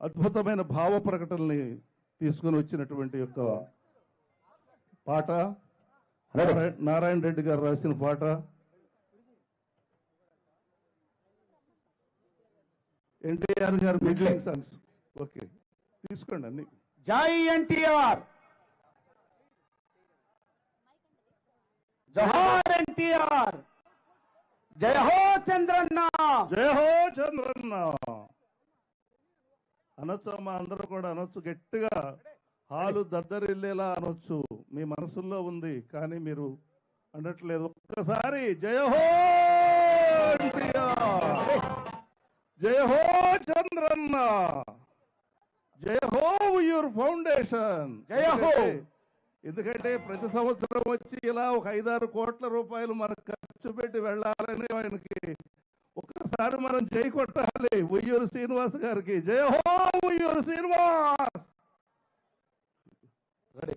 అద్భుతమైన భావ ప్రకటనని తీసుకొని వచ్చినటువంటి యొక్క పాట నారాయణ రెడ్డి గారు రాసిన పాట. ఎన్టీఆర్ గారు మిగిలిన సాంగ్స్. ఓకే, తీసుకోండి అన్ని. జై ఎన్టీఆర్, జోహార్ ఎన్టీఆర్, జయ హో చంద్రన్న, జయ హో చంద్రన్న అనొచ్చు అమ్మా, అందరూ కూడా అనొచ్చు, గట్టిగా హాలు దద్దరిల్లేలా అనొచ్చు. మీ మనసుల్లో ఉంది కానీ మీరు అనట్లేదు. ఒక్కసారి జయ హో ఎన్టీఆర్, జయ హో చంద్రన్న, జయ హో యువర్ ఫౌండేషన్, జయ హో. ఎందుకంటే ప్రతి సంవత్సరం వచ్చి ఇలా ఒక 5-6 కోట్ల రూపాయలు మనకు ఖర్చు పెట్టి వెళ్ళాలని ఆయనకి ఒక్కసారి మనం జై కొట్టాలి. ఉయ్యూరు శ్రీనివాస్ గారికి జయ హో ఉయ్యూరు శ్రీనివాస్. రెడీ.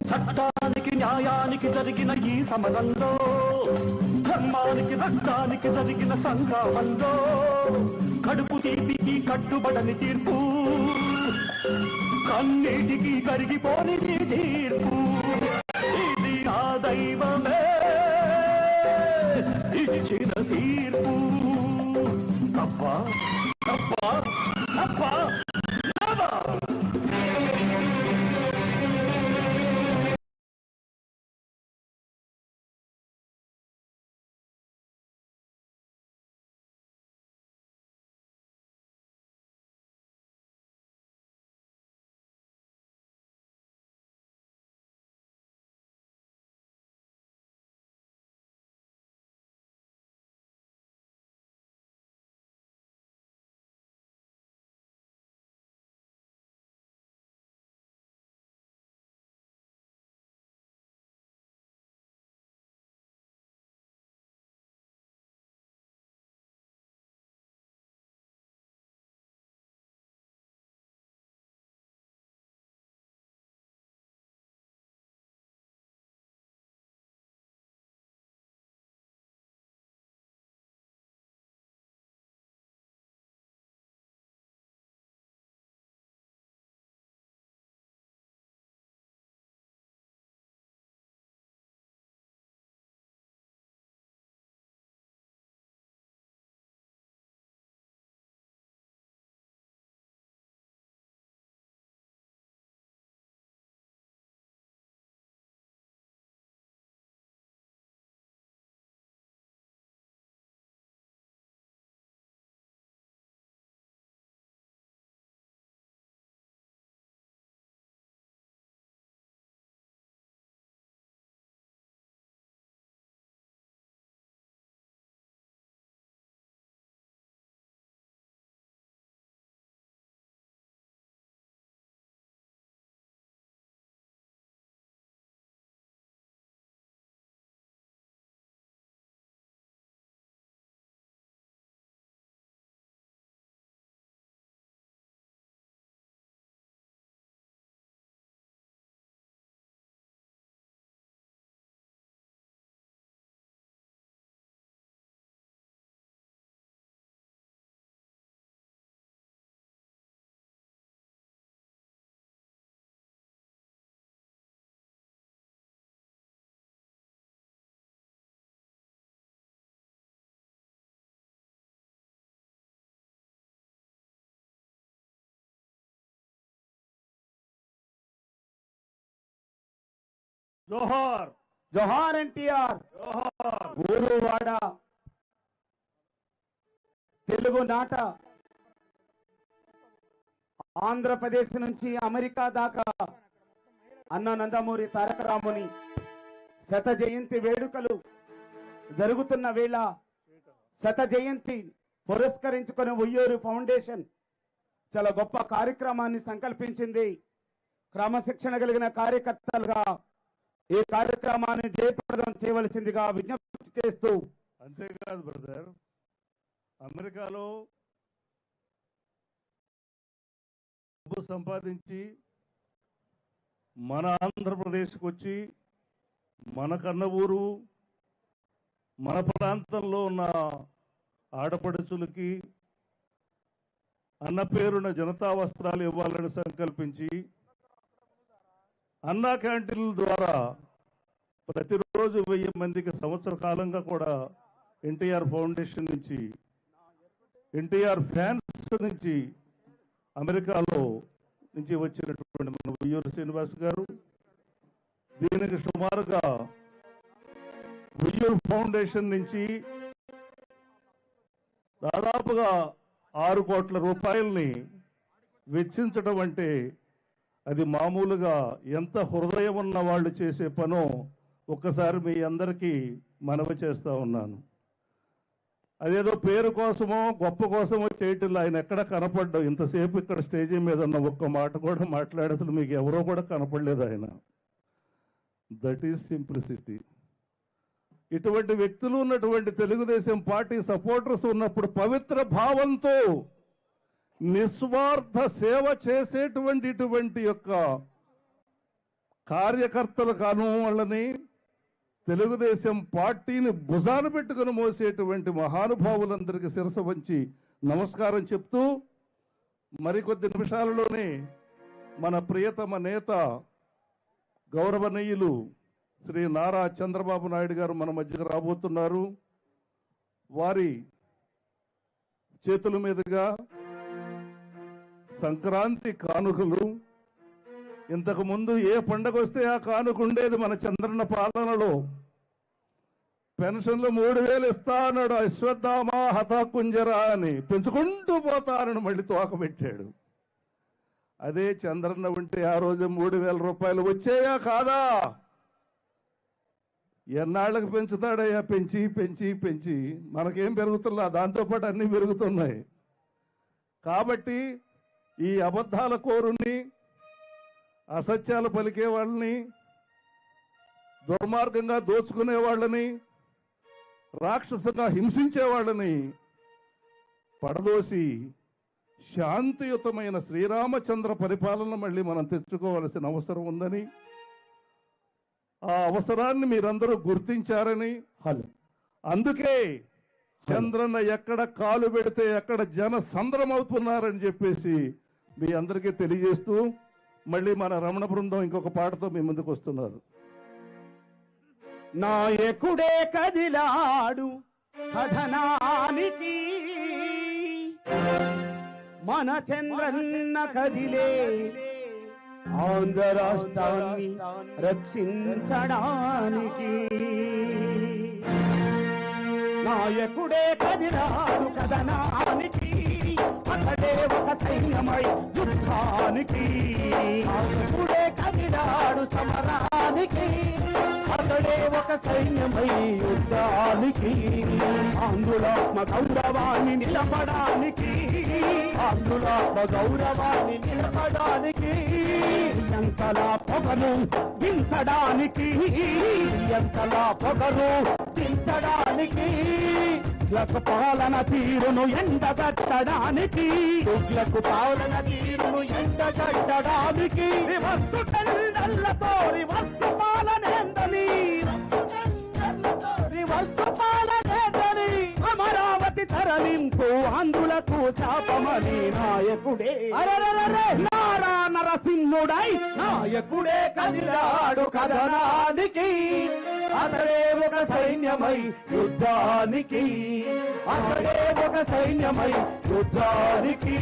చట్టానికి న్యాయానికి జరిగిన ఈ సమరంలో, ధర్మానికి రక్తానికి జరిగిన సంగ్రామంలో, కడుపు తీపికి కట్టుబడని తీర్పు, కన్నీటికి కరిగిపోని తీర్పు, ఇది ఆ దైవమే ఇచ్చిన తీర్పు. తప్ప తప్ప తప్ప జోహార్ జోహార్ ఎన్టీఆర్. జోహార్. ఊరు వాడ తెలుగు నాట ఆంధ్రప్రదేశ్ నుంచి అమెరికా దాకా అన్న నందమూరి తారక రాముని శత జయంతి వేడుకలు జరుగుతున్న వేళ శత జయంతి పురస్కరించుకుని ఉయ్యూరు ఫౌండేషన్ చాలా గొప్ప కార్యక్రమాన్ని సంకల్పించింది. క్రమశిక్షణ కలిగిన కార్యకర్తలుగా ఈ కార్యక్రమాన్ని జయప్రదం చేయవలసిందిగా విజ్ఞప్తి చేస్తూ, అంతేకాదు బ్రదర్, అమెరికాలో డబ్బు సంపాదించి మన ఆంధ్రప్రదేశ్కి వచ్చి మన కన్న ఊరు మన ప్రాంతంలో ఉన్న ఆడపడుచులకి అన్న పేరున జనతా వస్త్రాలు ఇవ్వాలని సంకల్పించి అన్నా క్యాంటీన్ల ద్వారా ప్రతిరోజు 1000 మందికి సంవత్సర కాలంగా కూడా ఎన్టీఆర్ ఫౌండేషన్ నుంచి, ఎన్టీఆర్ ఫ్యాన్స్ నుంచి అమెరికాలో నుంచి వచ్చినటువంటి మన ఉయ్యూరు శ్రీనివాస్ గారు దీనికి సుమారుగా ఉయ్యూరు ఫౌండేషన్ నుంచి దాదాపుగా 6 కోట్ల రూపాయల్ని వెచ్చించడం అంటే అది మామూలుగా ఎంత హృదయం ఉన్న వాళ్ళు చేసే పనో ఒక్కసారి మీ అందరికీ మనవి చేస్తా ఉన్నాను. అదేదో పేరు కోసమో గొప్ప కోసమో చేయటంలో ఆయన ఎక్కడ కనపడ్డా, ఇంతసేపు ఇక్కడ స్టేజీ మీద ఉన్న ఒక్క మాట కూడా మాట్లాడేసలు మీకు ఎవరో కూడా కనపడలేదు ఆయన. That is simplicity. ఇటువంటి వ్యక్తులు ఉన్నటువంటి తెలుగుదేశం పార్టీ సపోర్టర్స్ ఉన్నప్పుడు పవిత్ర భావంతో నిస్వార్థ సేవ చేసేటువంటి ఇటువంటి యొక్క కార్యకర్తలు కాను వాళ్ళని తెలుగుదేశం పార్టీని భుజాన పెట్టుకుని మోసేటువంటి మహానుభావులందరికీ శిరస వంచి నమస్కారం చెప్తూ, మరికొద్ది నిమిషాలలోనే మన ప్రియతమ నేత గౌరవనీయులు శ్రీ నారా చంద్రబాబు నాయుడు గారు మన మధ్యకు రాబోతున్నారు. వారి చేతుల మీదుగా సంక్రాంతి కానుకలు, ఇంతకు ముందు ఏ పండగ వస్తే ఆ కానుక ఉండేది మన చంద్రన్న పాలనలో. పెన్షన్లు 3000 ఇస్తా అన్నాడు, అశ్వత్థామా హతాకుంజరా అని పెంచుకుంటూ పోతానని మళ్ళీ తోకబెట్టాడు. అదే చంద్రన్న ఉంటే ఆ రోజు 3000 రూపాయలు వచ్చేయా కాదా? ఎన్నాళ్ళకి పెంచుతాడయ్యా? పెంచి పెంచి పెంచి మనకేం పెరుగుతున్నా, దాంతోపాటు అన్నీ పెరుగుతున్నాయి. కాబట్టి ఈ అబద్ధాల కోరుని, అసత్యాలు పలికే వాళ్ళని, దుర్మార్గంగా దోచుకునే వాళ్ళని, రాక్షసంగా హింసించే వాళ్ళని పడదోసి శాంతియుతమైన శ్రీరామచంద్ర పరిపాలన మళ్ళీ మనం తెచ్చుకోవాల్సిన అవసరం ఉందని, ఆ అవసరాన్ని మీరందరూ గుర్తించారని, అందుకే చంద్రన్న ఎక్కడ కాలు పెడితే ఎక్కడ జన సంద్రం అవుతున్నారని చెప్పేసి మీ అందరికీ తెలియజేస్తూ, మళ్ళీ మన రమణ బృందం ఇంకొక పాటతో మీ ముందుకు వస్తున్నారు. నాయకుడే కదిలాడు కథనానికి, మన చంద్రన్న కదిలే ఆంధ్ర రాష్ట్రాన్ని రక్షించడానికి. నాయకుడే కదిలాడు కథనానికి, అతడే ఒక సైన్యమై యుద్ధానికి. నాయకుడే కదిలాడు సమరానికి, అతడే ఒక సైన్యమై యుద్ధానికి. ఆంధ్రులాత్మ గౌరవాన్ని నిలపడానికి, ఆంధ్రులాత్మ గౌరవాన్ని నిలపడానికి. ఎంతలా పొగలు దించడానికి, ఎంతలా పొగలు దించడానికి. తుగ్లకు పాలన తీరును ఎండగట్టడానికి, తుగ్లకు పాలన తీరును ఎండగట్టడానికి. రివర్సు టెర్మినల్లతో రివర్సు పాలనేందని, రివర్సు పాలనేందని. అమరావతి తరలింపు ఆంధ్రులకు శాపమని నాయకుడే నారా నరసింహుడై నాయకుడే కదిలాడు కథనానికి. అతడే ఒక సైన్యమై యుద్ధానికి, అతడే ఒక సైన్యమై యుద్ధానికి.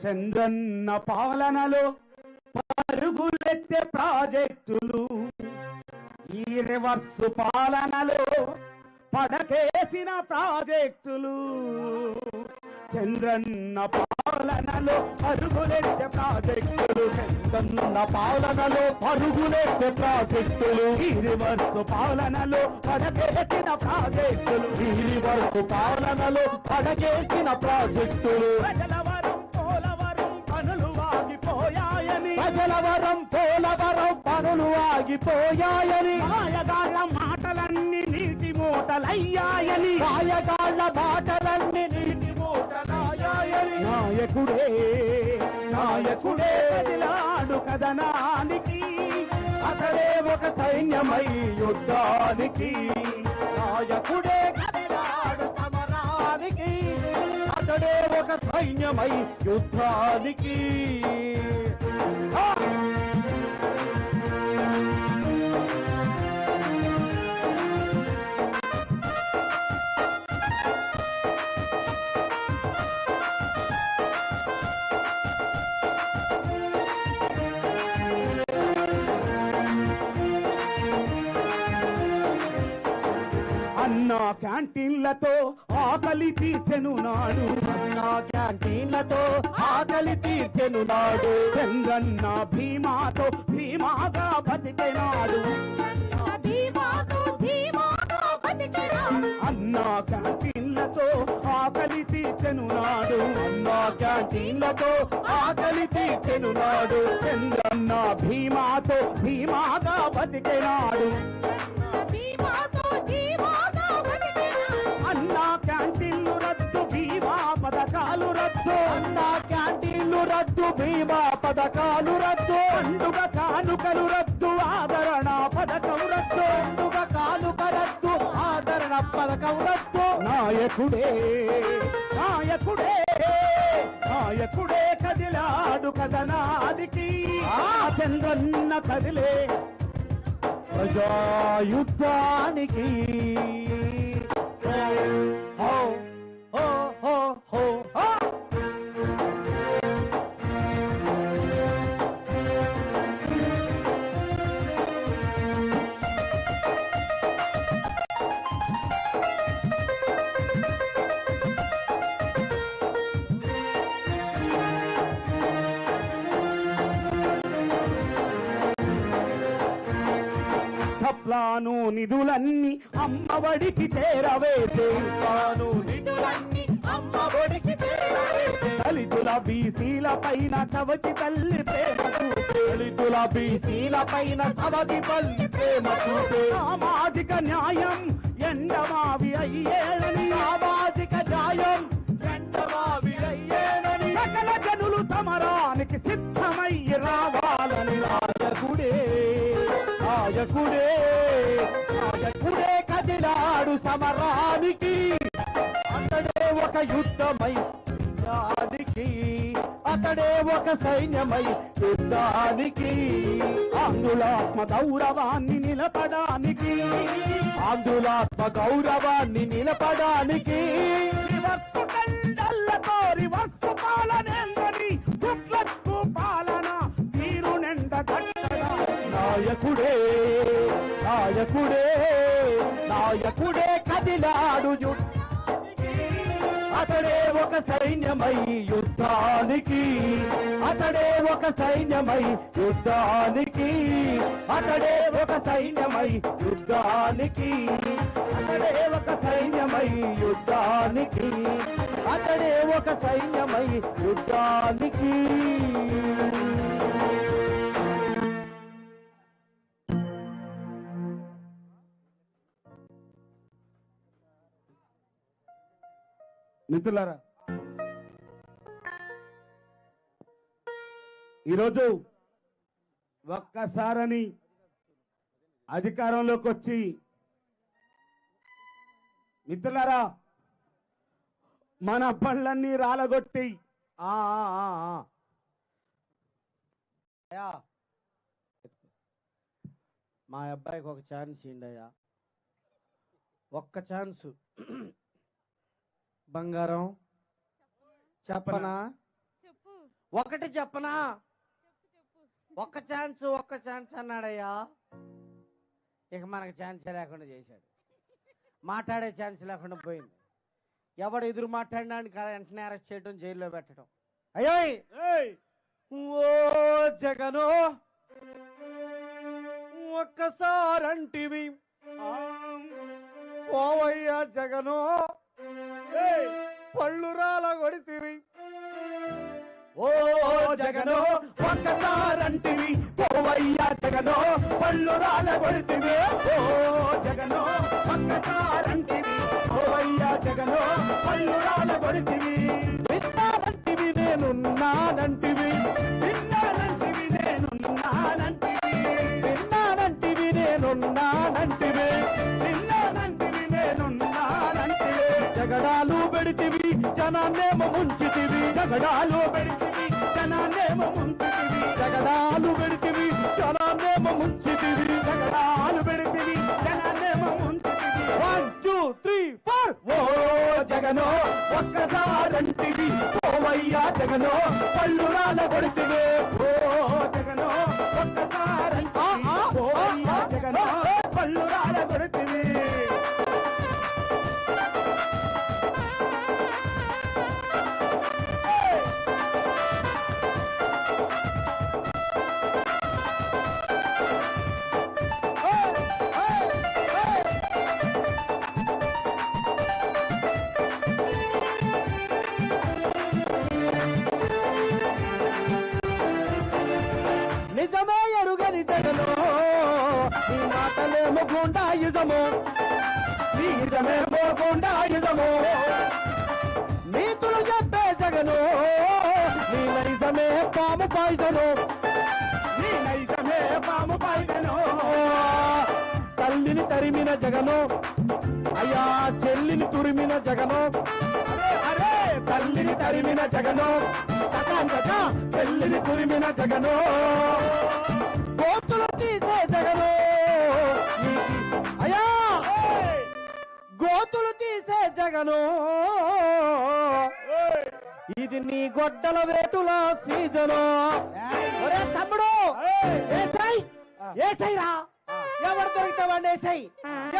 చంద్రన్న పాలనలో పరుగులెత్తే ప్రాజెక్టులు, ఈ రివర్స్ పాలనలో పడకేసిన ప్రాజెక్టులు. చంద్రన్న పాలనలో పరుగులెత్తే ప్రాజెక్టులు, చంద్రన్న పాలనలో పరుగులెత్తే ప్రాజెక్టులు, ఈ రివర్స్ పాలనలో పడకేసిన ప్రాజెక్టులు, ఈ రివర్స్ పాలనలో పడకేసిన ప్రాజెక్టులు. ప్రజలవరం పోలవరం పనులు ఆగిపోయాయని, ప్రజలవరం పోలవరం పనులు ఆగిపోయాయని, మాయగాళ్ళ మాటలన్నీ నీటి మూటలయ్యాయని, మాయగాళ్ళ మాటలన్నీ నీటి మూటలయ్యాయని. నాయకుడే నాయకుడే కదిలాడు కదనానికి, అతడే ఒక సైన్యమై యుద్ధానికి. నాయకుడే కదిలాడు సమరానికి, అతడే ఒక సైన్యమై యుద్ధానికి. అన్నా క్యాంటీన్లతో ఆకలి తీర్చెను నాడు, అన్నా క్యాంటీన్లతో ఆకలి తీర్చెను నాడు. చంద్రన్న భీమాతో ధీమాగా బతికినాడు, అన్నా క్యాంటీన్లతో ఆకలి తీర్చెను నాడు, అన్నా క్యాంటీన్లతో ఆకలి తీర్చెను నాడు. చంద్రన్న భీమాతో ధీమాగా బతికినాడు, అన్నా క్యాంటీన్లు రద్దు బీమా పథకాలు రద్దు, అన్నా క్యాంటీన్లు రద్దు బీమా పథకాలు రద్దు. పండుగ కానుకలు రద్దు ఆదరణ పథకం రద్దు, పండుగ కానుక రద్దు ఆదరణ పథకం రద్దు. నాయకుడే నాయకుడే నాయకుడే కదిలాడు కదనానికి, ఆ చంద్రన్న కదిలే ప్రజాయుద్ధానికి. హో హో హో హో హో. సప్లాను నిధులన్నీ అమ్మఒడికి చేరవేసే, సప్లాను నిధులన్నీ అమ్మఒడికి చేరవేసే. దళితుల బీసీల పైన సవతి తల్లి ప్రేమ చూపే, దళితుల బీసీల పైన సవతి తల్లి ప్రేమ చూపే. సామాజిక న్యాయం ఎండమావి అయ్యేనని, సామాజిక న్యాయం ఎండమావి అయ్యేనని. సకల జనులు సమరానికి సిద్ధమయ్యి రావాలని నాయకుడే నాయకుడే నాయకుడే కదిలాడు సమరానికి, అతడే ఒక యుద్ధమై యుద్ధానికి, అతడే ఒక సైన్యమై యుద్ధానికి. ఆంధ్రులాత్మ గౌరవాన్ని నిలపడానికి, ఆంధ్రులాత్మ గౌరవాన్ని నిలపడానికి. రివర్సు కండల్లతో రివర్సు పాలనేందని, దుట్లకు పాలన తీరు నిండ గట్టగా. నాయకుడే నాయకుడే నాయకుడే కదిలాడు యుద్ధానికి, అతడే ఒక సైన్యమై యుద్ధానికి, అతడే ఒక సైన్యమై యుద్ధానికి, అతడే ఒక సైన్యమై యుద్ధానికి, అతడే ఒక సైన్యమై యుద్ధానికి, అతడే ఒక సైన్యమై యుద్ధానికి. మిత్రులారా, ఈరోజు ఒక్కసారని అధికారంలోకి వచ్చి, మిత్రులారా, మన పళ్ళన్నీ రాలగొట్టి మా అబ్బాయికి ఒక ఛాన్స్ ఇయ్యండి, ఒక్క ఛాన్స్. బంగారం చెప్పనా? ఒకటి చెప్పనా? ఒక్క ఛాన్స్ అన్నాడయ్యా. ఇక మనకు ఛాన్స్ లేకుండా చేశాడు. మాట్లాడే ఛాన్స్ లేకుండా పోయింది. ఎవడు ఎదురు మాట్లాడినా వెంటనే అరెస్ట్ చేయడం, జైల్లో పెట్టడం. అయ్యో ఓ జగను ఒక్కసారంటివి పోవయ్యా జగను పళ్ళు రాల కొడితివి. ఓ జగనో ఒక్కసారంటివి పోవయ్యా జగనో పళ్ళు రాల కొడితివి. ఓ జగనో ఒక్కసారంటివి పోవయ్యా జగనో పళ్ళు రాల కొడితివి. విన్నానంటివి నేనున్నానంటివి, విన్నానంటివి నేనున్నానంటివి, విన్నానంటివి నేనున్నానంటివి, విన్నానంటివి నేనున్నానంటివి. జగడాలు పెడితివి జనాన్నేమో ముంచితివి, జగడాలు పెడితివి జనాన్నేమో ముంచితివి, జగడాలు పెడితివి జనాన్నేమో ముంచితివి, జగడాలు పెడితివి జనాన్నేమో ముంచితివి. 1 2 3 4 ఓ జగనో ఒక్కసారంటివి పోవయ్యా జగనో పళ్ళు రాల కొడితివి. ఓ జగనో ఒక్కసారంటివి పోవయ్యా జగనో పళ్ళు రాల కొడితివి. నిజమే ఎరుగని జగను నీ మాటలేమో గుండాయుధము, నీ నిజమేమో గుండాయుధము. నీతులు చెప్పే జగను నీ నైజమే పాము పాయిజను, నీ నైజమే పాము పాయిజను. తల్లిని తరిమిన జగను అయ్యా చెల్లిని తురిమిన జగను, అరే తల్లిని తరిమిన జగను చెల్లిని తురిమిన జగను. గోతులు తీసే జగను అయ్యా గోతులు తీసే జగను. ఇది నీ గొడ్డల వేటుల సీజను. ఒరే తమ్ముడు ఏసై ఏసై రా, ఎవరు దొరికితావండి ఏసై,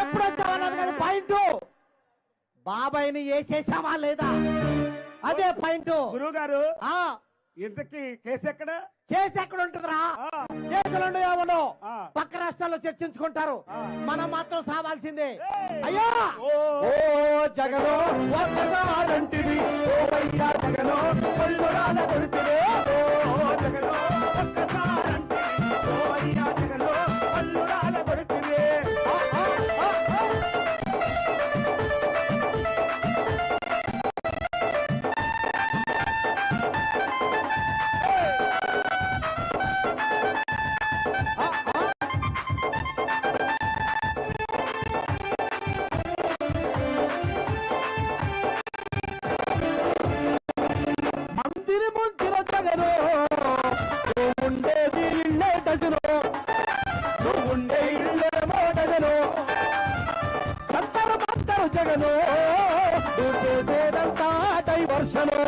ఎప్పుడు వచ్చావన్నది కదా పాయింట్. బాబాయ్ని వేసేసావా లేదా అదే పాయింట్. గురువు గారు ఇంతకీ కేసు ఎక్కడ? కేసు ఎక్కడ ఉంటుందిరా? కేసులు ఏమో పక్క రాష్ట్రాల్లో చర్చించుకుంటారు, మనం మాత్రం సావాల్సిందే. అయ్యా ఓ జగనో ఒక్కసారంటివి పోవయ్యా జగనో పళ్ళు రాల కొడితివి. ఓ జగనో ఒక్కసారంటివి పోవయ్యా జగనో పళ్ళు రాల కొడితివి. మందిరి ముంచిన జగను నువ్వుండేది ఇళ్ళే డజను, నువ్వుండే ఇళ్ళేమో డజను. సంతరు జగను నువ్వు చేసేదంతా డైవర్షను,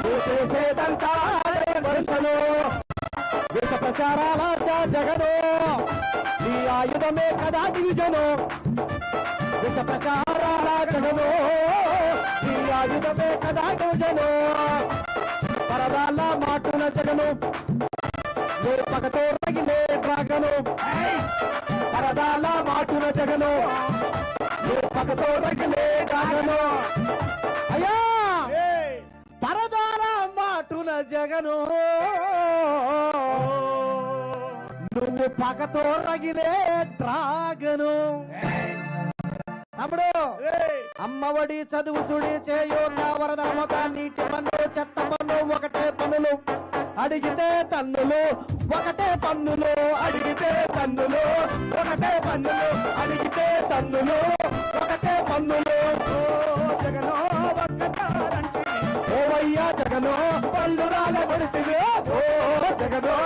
నువ్వు చేసేదంతా డైవర్షను. దేశ ప్రచారాల జగను నీ ఆయుధమే కదా డివిజను, దేశ ప్రచారాల జగను నీ ఆయుధమే కదా డివిజను. పరదాల మాటున జగను నీ పగతో రగిలే డ్రాగను, పరదాల మాటున జగను నీ పగతో రగిలే డ్రాగను. అయ్యా పరదాల మాటున జగను నువ్వు పగతో రగిలే డ్రాగను. తమ్ముడు అమ్మఒడి చదువు సుడి చేయూత వరద మొత నీటి పన్ను చెత్త పన్ను ఒకటే పన్నులు అడిగితే తన్నులు ఒకటే పన్నులు, అడిగితే తన్నులు ఒకటే పన్నులు, అడిగితే తన్నులు ఒకటే పన్నులు. జగనో ఒక్కసారంటివి పోవయ్యా జగనో పళ్ళు రాల కొడితివి. ఓ జగనో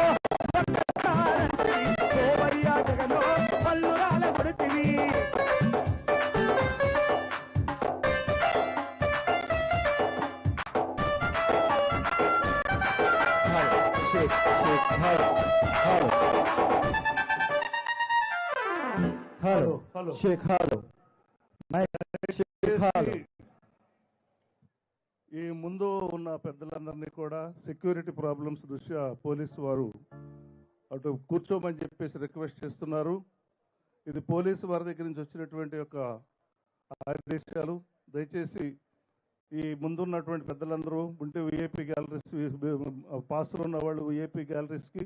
ఒక్కసారంటివి పోవయ్యా జగనో పళ్ళు రాల కొడితివి. Hello hello hello. షేక్ హలో హలో. ఈ ముందు ఉన్న పెద్దలందరినీ కూడా సెక్యూరిటీ ప్రాబ్లమ్స్ దృష్ట్యా పోలీసు వారు అటు కూర్చోమని చెప్పేసి రిక్వెస్ట్ చేస్తున్నారు. ఇది పోలీసు వారి దగ్గర నుంచి వచ్చినటువంటి యొక్క ఆదేశాలు. దయచేసి ఈ ముందున్నటువంటి పెద్దలందరూ ఉంటే విఐపి గ్యాలరీస్, పాసులు ఉన్న వాళ్ళు విఐపి గ్యాలరీస్కి,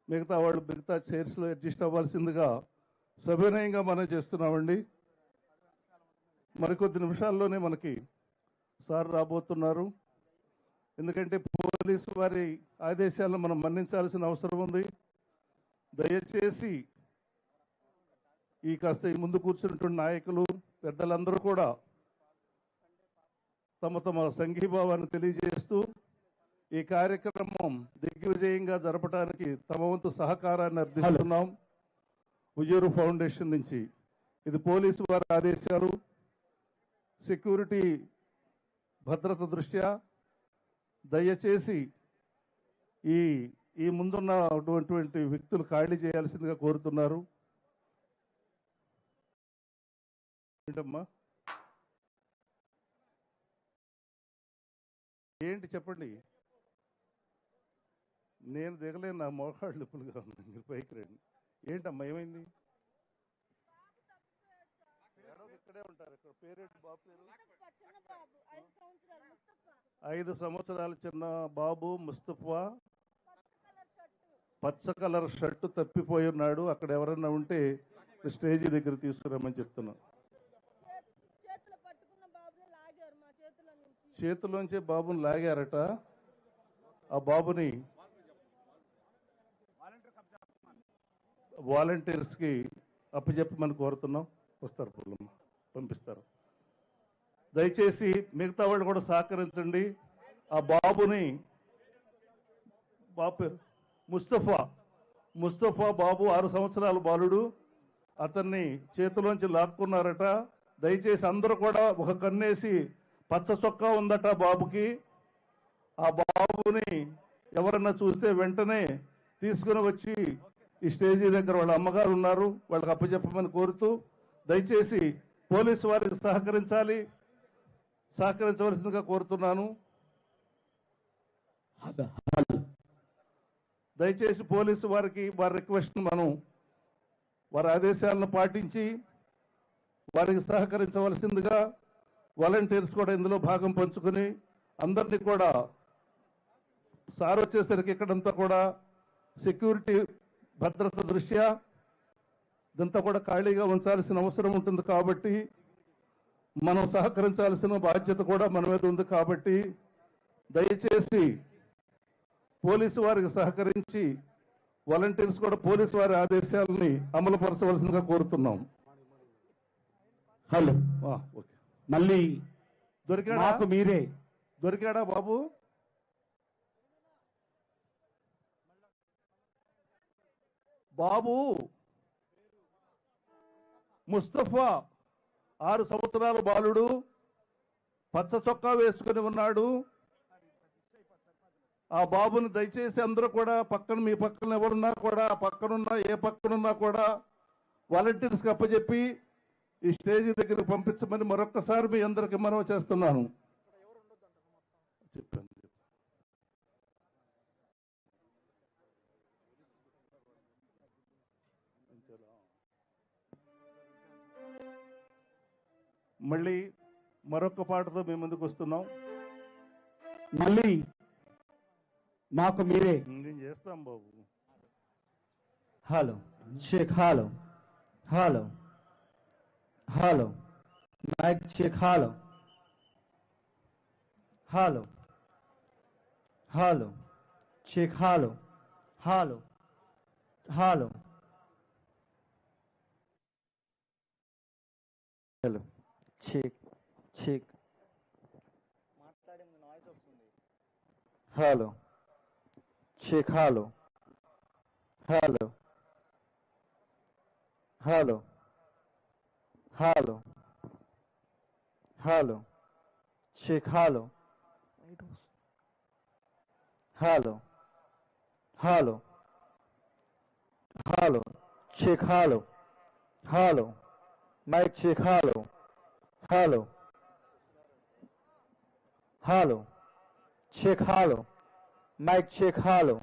మిగతా వాళ్ళు మిగతా చైర్స్లో అడ్జస్ట్ అవ్వాల్సిందిగా సవినయంగా మనం చేస్తున్నామండి. మరికొద్ది నిమిషాల్లోనే మనకి సార్ రాబోతున్నారు. ఎందుకంటే పోలీసు వారి ఆదేశాలను మనం మన్నించాల్సిన అవసరం ఉంది. దయచేసి ఈ కాస్త ఈ ముందు కూర్చున్నటువంటి నాయకులు పెద్దలందరూ కూడా తమ తమ సంఘీభావాన్ని తెలియజేస్తూ ఈ కార్యక్రమం దిగ్విజయంగా జరపడానికి తమ వంతు సహకారాన్ని అర్థిస్తున్నాం. ఉయ్యూరు ఫౌండేషన్ నుంచి ఇది పోలీసు వారి ఆదేశాలు. సెక్యూరిటీ భద్రత దృష్ట్యా దయచేసి ఈ ముందున్నటువంటి వ్యక్తులు ఖాళీ చేయాల్సిందిగా కోరుతున్నారు. ఏంటమ్మా ఏంటి చెప్పండి. నేను దిగలేను, నా మోకాళ్ళు నొప్పులుగా ఉన్నాయి. మీరు పైకి రండి. ఏంటమ్మా ఏమైంది? ఇక్కడే ఉంటారు. ఇక్కడ పేరేంటి బాబు పేరు? 5 సంవత్సరాల చిన్న బాబు ముస్తఫా. పచ్చ కలర్ షర్టు తప్పిపోయి ఉన్నాడు. అక్కడ ఎవరన్నా ఉంటే స్టేజీ దగ్గర తీసుకురమ్మని చెప్తున్నా. చేతిలోంచి బాబుని లాగారట. ఆ బాబుని వాలంటీర్స్కి అప్పచెప్పమని కోరుతున్నాం. వస్తారు పుల్లమ్మ, పంపిస్తారు. దయచేసి మిగతా వాళ్ళు కూడా సహకరించండి. ఆ బాబుని, బాబు పేరు ముస్తఫా బాబు 6 సంవత్సరాల బాలుడు. అతన్ని చేతిలోంచి లాక్కున్నారట. దయచేసి అందరూ కూడా ఒక కన్నేసి, పచ్చ చొక్కా ఉందట బాబుకి. ఆ బాబుని ఎవరన్నా చూస్తే వెంటనే తీసుకుని వచ్చి ఈ స్టేజీ దగ్గర వాళ్ళ అమ్మగారు ఉన్నారు, వాళ్ళకి అప్పచెప్పమని కోరుతూ దయచేసి పోలీసు వారికి సహకరించవలసిందిగా కోరుతున్నాను. దయచేసి పోలీసు వారికి వారి రిక్వెస్ట్ మనం వారి ఆదేశాలను పాటించి వారికి సహకరించవలసిందిగా వాలంటీర్స్ కూడా ఇందులో భాగం పంచుకొని అందరినీ కూడా సార్ వచ్చేసరికి ఇక్కడంతా కూడా సెక్యూరిటీ భద్రత దృష్ట్యా ఇదంతా కూడా ఖాళీగా ఉంచాల్సిన అవసరం ఉంటుంది. కాబట్టి మనం సహకరించాల్సిన బాధ్యత కూడా మన మీద ఉంది. కాబట్టి దయచేసి పోలీసు వారికి సహకరించి వాలంటీర్స్ కూడా పోలీసు వారి ఆదేశాలని అమలుపరచవలసిందిగా కోరుతున్నాం. Hello okay. మళ్ళీ దొరికాడా? మాకు మీరే దొరికాడా బాబు? బాబు ముస్తఫా 6 సంవత్సరాల బాలుడు, పచ్చ చొక్కా వేసుకుని ఉన్నాడు. ఆ బాబుని దయచేసి అందరూ కూడా మీ పక్కన ఎవరున్నా కూడా, పక్కనున్నా ఏ పక్కనున్నా కూడా వాలంటీర్స్కి అప్పచెప్పి ఈ స్టేజీ దగ్గరికి పంపించమని మరొక్కసారి మీ అందరికి మనవి చేస్తున్నాను. చెప్పాను. మళ్ళీ మరొక పాటతో మేము ముందుకు వస్తున్నాం. మళ్ళీ మాకు మీరే. నేను చేస్తాం బాబు. Hello check. Hello hello hello mic check. Hello hello hello check. Hello hello hello hello check check. Hello check. Hello hello hello hello hello check. Hello hello hello Hello. Check. Hello. Hello. Mic check. Hello. Hello. Hello. Check. Hello. Mic check. Hello.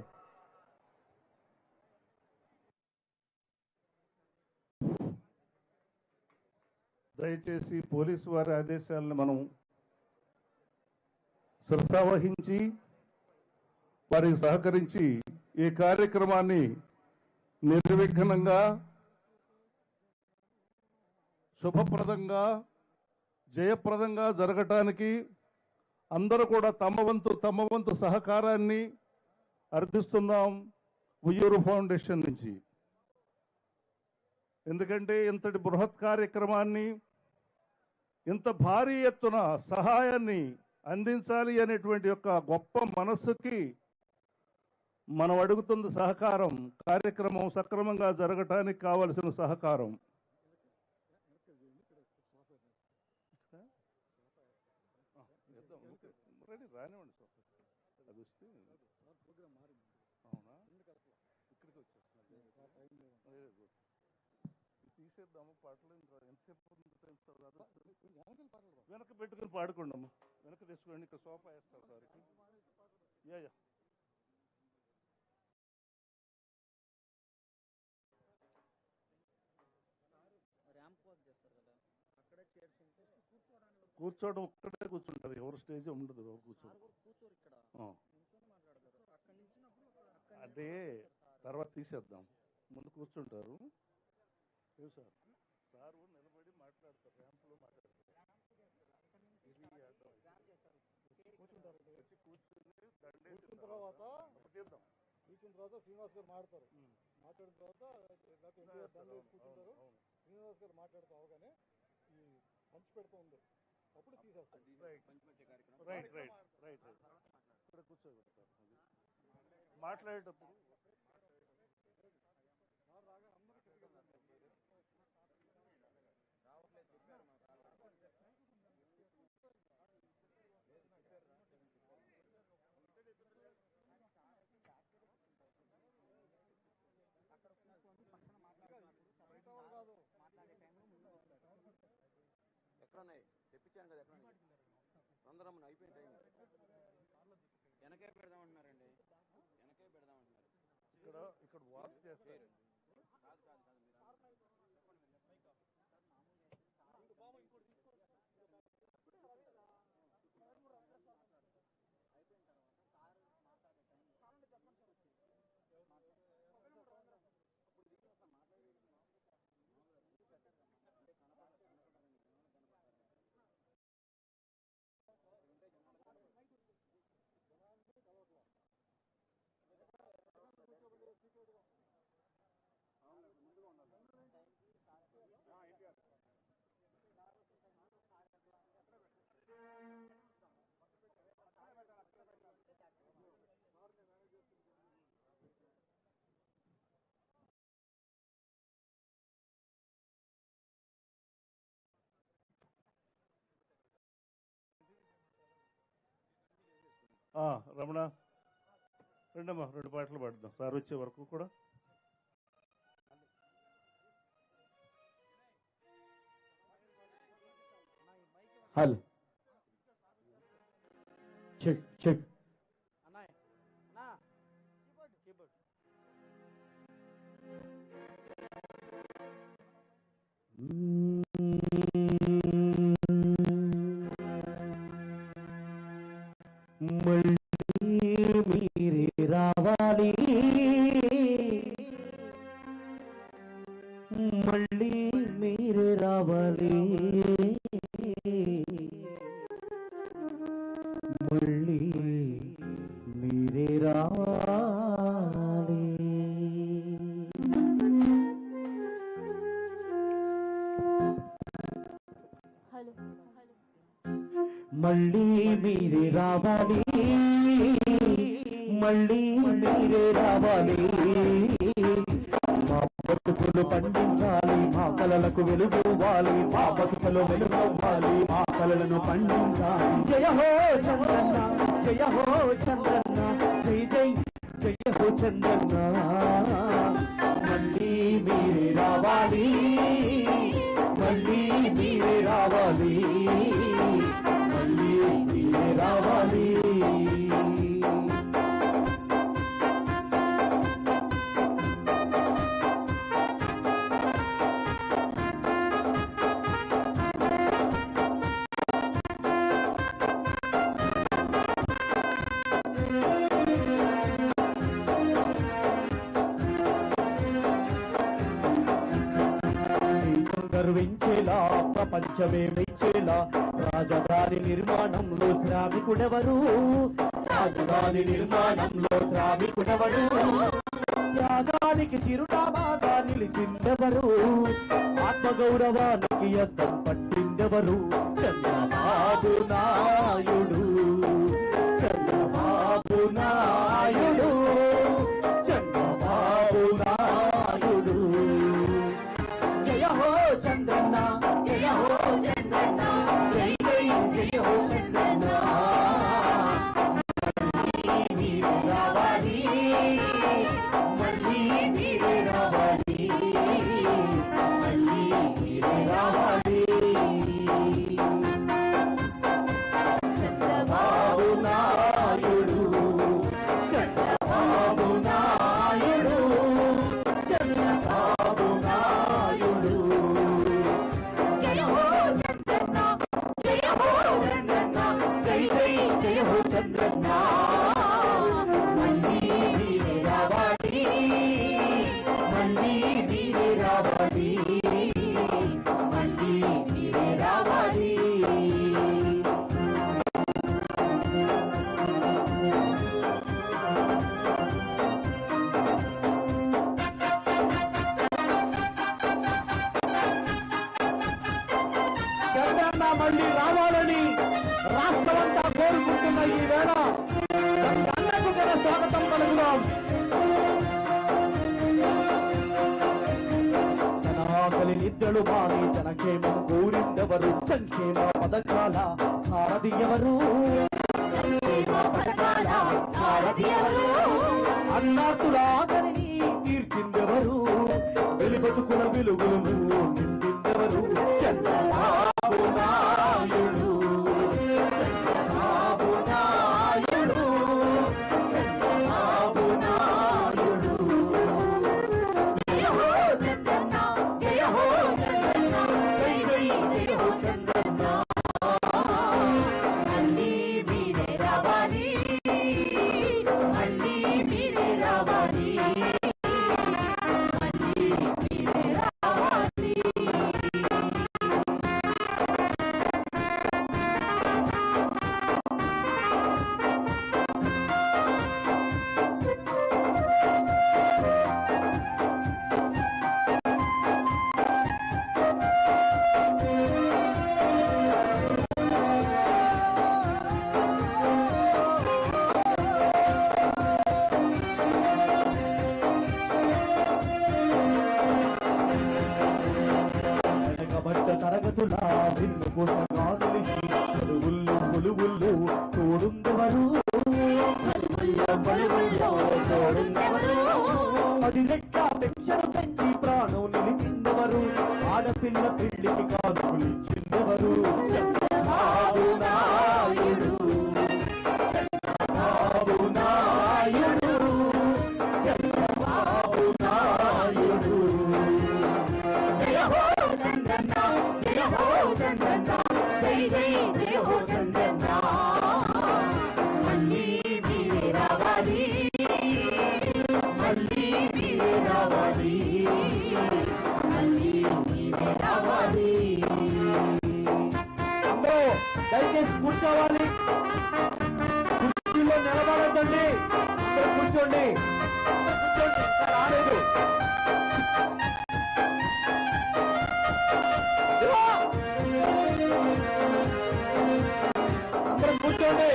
దయచేసి police వారి ఆదేశాలను మనం శిరసావహించి వారికి సహకరించి ఈ కార్యక్రమాన్ని నిర్విఘ్నంగా శుభప్రదంగా జయప్రదంగా జరగటానికి అందరూ కూడా తమ వంతు సహకారాన్ని అర్థిస్తున్నాం ఉయ్యూరు ఫౌండేషన్ నుంచి. ఎందుకంటే ఇంతటి బృహత్ కార్యక్రమాన్ని ఇంత భారీ ఎత్తున సహాయాన్ని అందించాలి అనేటువంటి యొక్క గొప్ప మనస్సుకి మనం అడుగుతున్న సహకారం, కార్యక్రమం సక్రమంగా జరగటానికి కావలసిన సహకారం. రానివ్వండి సార్, అది వస్తే అవునా ఇక్కడికి వచ్చేస్తున్నారు. తీసేద్దాము పాటలు, ఇంకా ఎంతసేపు వెనక పెట్టుకుని పాడుకోండి అమ్మా, వెనక తెచ్చుకోండి. ఇక్కడ సోఫా వేస్తారు సార్. యా కూర్చోవడం ఒక్కడే కూర్చుంటారు, ఎవరు స్టేజ్ ఉండదు, ఎవరు కూర్చోరు. అంటే తర్వాత తీసేద్దాం, ముందు కూర్చుంటారు. సార్ సార్ నిలబడి మాట్లాడతారు, ర్యాంపులో మాట్లాడతారు. కూర్చున్న తర్వాత శ్రీనివాస్ గారు మాట్లాడతారు. మాట్లాడిన తర్వాత కూర్చుంటారు. శ్రీనివాస్ గారు మాట్లాడుతూ అవగానే ఈ పంచి పెడుతూ ఉంది, అప్పుడు తీసేస్తారు. రైట్ రైట్ రైట్ రైట్ ఇక్కడ కూర్చోబెడతారు. మాట్లాడేటప్పుడు ఎక్కడున్నాయి తెప్పించాను కదా, ఎక్కడ తొందరమ్మ అయిపోయిన టైం. వెనకే పెడదామంటున్నారండి, వెనకే పెడదామంటున్నారు. ఇక్కడ వాక్ చేస్తారు. కాదు కాదు కాదు, రమణ రెండమ్మా, 2 పాటలు పాడుదాం సార్ వచ్చే వరకు కూడా. Hello check check. మళ్ళీ మీరే రావాలి, మళ్ళీ మీరే రావాలి, మళ్ళీ మీరే రావాలి. మళ్ళీ మీరే రావాలి, మళ్ళీ మీరే రావాలి. మా బతుకులు పండించాలి, మా కలలకు వెలుగువాలి, మా బతుకులు వెలుగవ్వాలి, మా కలలను పండించాలి. జయ హో చంద్రన్న, జయ హో చంద్రన్న, జై జై జయ హో చంద్రన్న. రావాలి మళ్ళీ మీరే రావాలి మళ్ళీ మీరే రావాలి గర్వించేలా ప్రపంచమే మెచ్చేలా రాజధాని నిర్మాణంలో శ్రామికుడెవరు రాజధాని నిర్మాణంలో శ్రామికుడెవరు త్యాగానికి చిరునామాగా నిలిచిందెవరు ఆత్మగౌరవానికి అద్దం పట్టిందెవరు చంద్రబాబు నాయుడు చంద్రబాబు నాయుడు చంద్రబాబు నాయుడు జయ హో చంద్రన్న జయ హో చంద్రన్న జై జై జయ హో చంద్రన్న మళ్ళీ మీరే రావాలి మళ్ళీ మీరే రావాలి మళ్ళీ మీరే రావాలి చంద్రబాబు నాయుడు చంద్రబాబు నాయుడు చంద్రబాబు నాయుడు జయ హో చంద్రన్న జయ హో చంద్రన్న జై జై జయ హో చంద్రన్న మళ్ళీ మీరే రావాలి మళ్ళీ మీరే రావాలి మళ్ళీ మీరే రావాలి చంద్రన్న మళ్ళీ రావాలని రాష్ట్రమంతా కోరుకుంటున్న ఈ వేళ చంద్రన్నకు గల స్వాగతం పలుకుదాం తన ఆకలి నిద్రలు మాని జనక్షేమం కోరిందెవరు సంక్షేమ పథకాల సారథి ఎవరు అన్నాతుల ఆకలిని తీర్చిందెవరు వెలుబతుకుల వెలుగులను నింపిందెవరు చంద్రబాబు నాయుడు చంద్రబాబు నాయుడు చంద్రబాబు నాయుడు జయ హో చంద్రన్న జయ హో చంద్రన్న జై జై జయ హో చంద్రన్న మళ్ళీ మీరే రావాలి మళ్ళీ మీరే రావాలి మళ్ళీ మీరే రావాలి వెనకబడ్డ తరగతుల విన్నుకుంటగా నిలిచి చదువుల్లో కొలువుల్లో తోడుందెవరు పది రెట్ల పెన్షన్ పెంచి ప్రాణం నిలిచిందెవరు ఆడపిల్ల పెళ్లికి కానుకలు ఇచ్చిందెవరు చంద్రబాబు నాయుడు చంద్రబాబు నాయుడు చంద్రబాబు నాయుడు జయ హో చంద్రన్న జయ హో చంద్రన్న జై జై జయ హో చంద్రన్న మళ్ళీ మీరే రావాలి మళ్ళీ మీరే రావాలి మళ్ళీ మీరే రావాలి అందరూ దయచేసి కూర్చోవాలి కుర్చీలో నిలబడద్దండి అందరూ కూర్చోండి కూర్చోండి ఇంకా రాలేదు అందరూ కూర్చోండి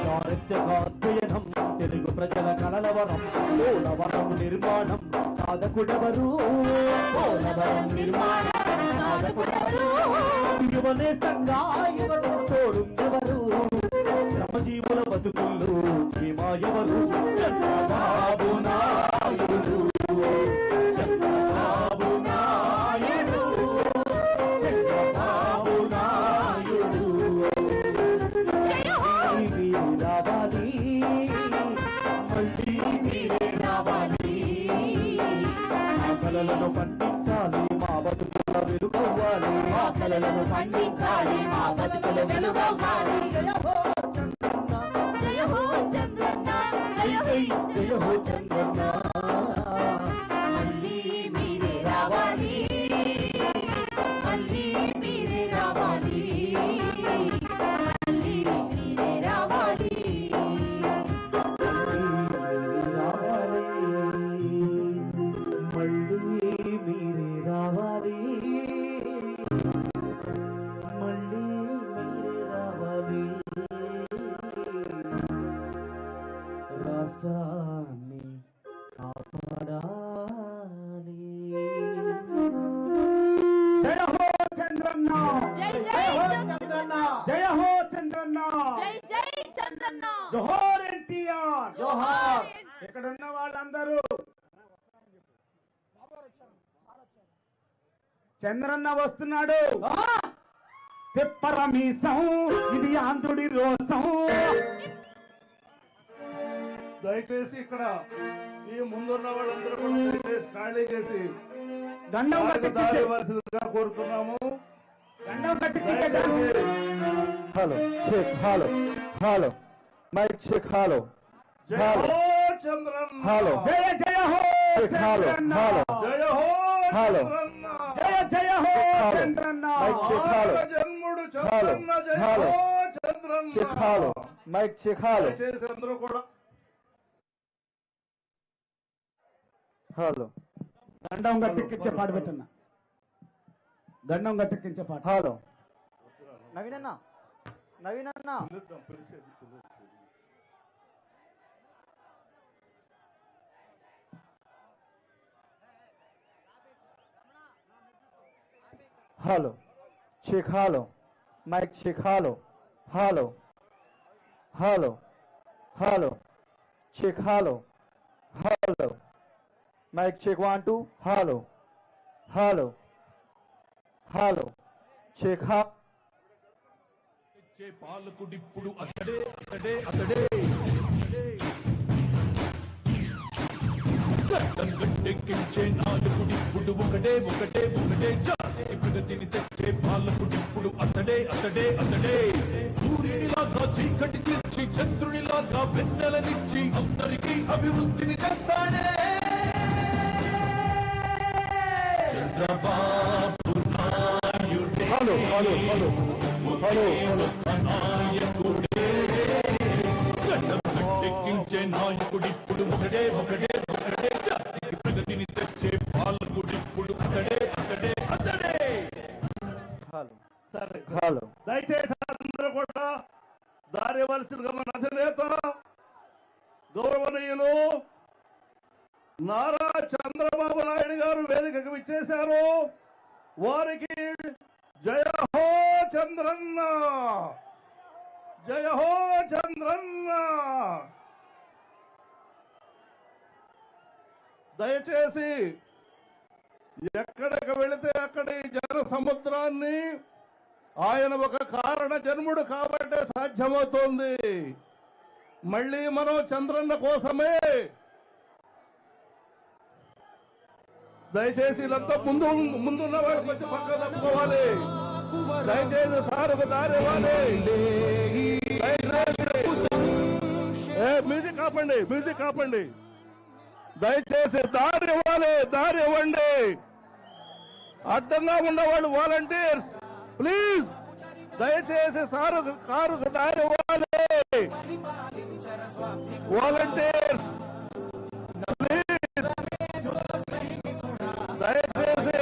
చారిత్రకాధ్యయనం తెలుగు ప్రజల కలలవరం పోలవరం నిర్మాణం సాధకుడెవరు పోలవరం నిర్మాణం సాధకుడెవరు యువనేస్తంగా యువత తోడుందెవరు శ్రమజీవుల బతుకుల్లో ధీమా ఎవరు చంద్రబాబు నాయుడు అవ్వాలి మా కలలను పండించాలి మా బతుకులు వెలుగవ్వాలి జయ హో చంద్రన్న జయ హో చంద్రన్న జయ హో జయ హో చంద్రన్న మళ్ళీ మీరే రావాలి మళ్ళీ మీరే రావాలి మళ్ళీ మీరే రావాలి మళ్ళీ మీరే రావాలి మళ్ళీ మీరే రావాలి రాష్ట్రాన్ని కాపాడాలి జయ హో చంద్రన్న జై జై చంద్రన్న జయ హో చంద్రన్న జై జై చంద్రన్న జోహార్ ఎన్టీఆర్ జోహార్. ఇక్కడున్న వాళ్ళందరూ చంద్రన్న వస్తున్నాడు తిప్పరమీసం ఇది ఆంధ్రుడి రోసం దయచేసి ఇక్కడ ఈ ముందున్న వాళ్ళందరూ కూడా దయచేసి ఖాళీ చేసి దండం దారి కట్టి వలసిందిగా కోరుతున్నాము. దండం కట్టి దయచేసి Hello, check, hello, hello. Mic check, hello. జై Hello. హో చంద్రన్న Hello. జయ జయ హో Check, hello, చంద్రన్న hello. జయ హో హలో. చంద్రన్న జయ జయ హో Hello. Chandranna Mic check, hello. జన్ముడు హలో. చంద్రన్న జయ హలో. హో Chandranna Check, hello. Mic check, hello. దయచేసి అందరూ కూడా Hello, దండం గట్టెక్కించే పాట పెట్టన్నా దండం గట్టెక్కించే పాట hello. Naveen Anna. Naveen Anna. పిలుద్దాం, పిలిచేది, పిలుద్దాం. Hello. Check, hello. Mic check, hello. Hello. Hello. Hello. Check, hello. Hello. Mic check 1 2. Hello. Hello. Hello. Check, hello. తెచ్చే పాలకుడిప్పుడు అతడే అతడే అతడే గడ్డం గడ్డెక్కించే నాలుగుడిప్పుడు ఒకటే ఒకటే ఒకటే జాతికి ప్రగతిని తెచ్చే పాలకుడిప్పుడు అతడే అతడే అతడే సూర్యునిలాగా చీకటి తీర్చి చంద్రునిలాగా వెన్నెలనిచ్చి అందరికీ అభివృద్ధిని తెస్తాడే చంద్రబాబు నాయుడే Hello. Hello. Hello. Hello. Hello. నాయకుడే గడ్డం గట్టెక్కించే నాయకుడిప్పుడు ఒకడే ఒకడే ఒకడే జాతికి ప్రగతిని తెచ్చే పాలకుడిప్పుడు అతడే అతడే అతడే Hello. సరే Hello. దయచేసి అందరూ కూడా దారి ఇవ్వాల్సిందిగా మన అధినేత గౌరవనీయులు నారా చంద్రబాబు నాయుడు గారు వేదికకు విచ్చేశారు. వారికి జయ హో చంద్రన్న జయ హో చంద్రన్న. దయచేసి ఎక్కడికి వెళితే అక్కడి జన సముద్రాన్ని ఆయన ఒక కారణ జన్ముడు కాబట్టే సాధ్యమవుతోంది. మళ్ళీ మనం చంద్రన్న కోసమే దయచేసి వీళ్ళంతా ముందున్న వాళ్ళు కొంచెం పక్క తప్పుకోవాలి. దయచేసి సారుకు దారి ఇవ్వాలి. మ్యూజిక్ ఆపండి, మ్యూజిక్ ఆపండి. దయచేసి దారి ఇవ్వాలి, దారి ఇవ్వండి. అడ్డంగా ఉన్నవాళ్ళు వాలంటీర్స్ ప్లీజ్ దయచేసి కారుకు దారి ఇవ్వాలి. వాలంటీర్స్ ప్లీజ్ దయచేసి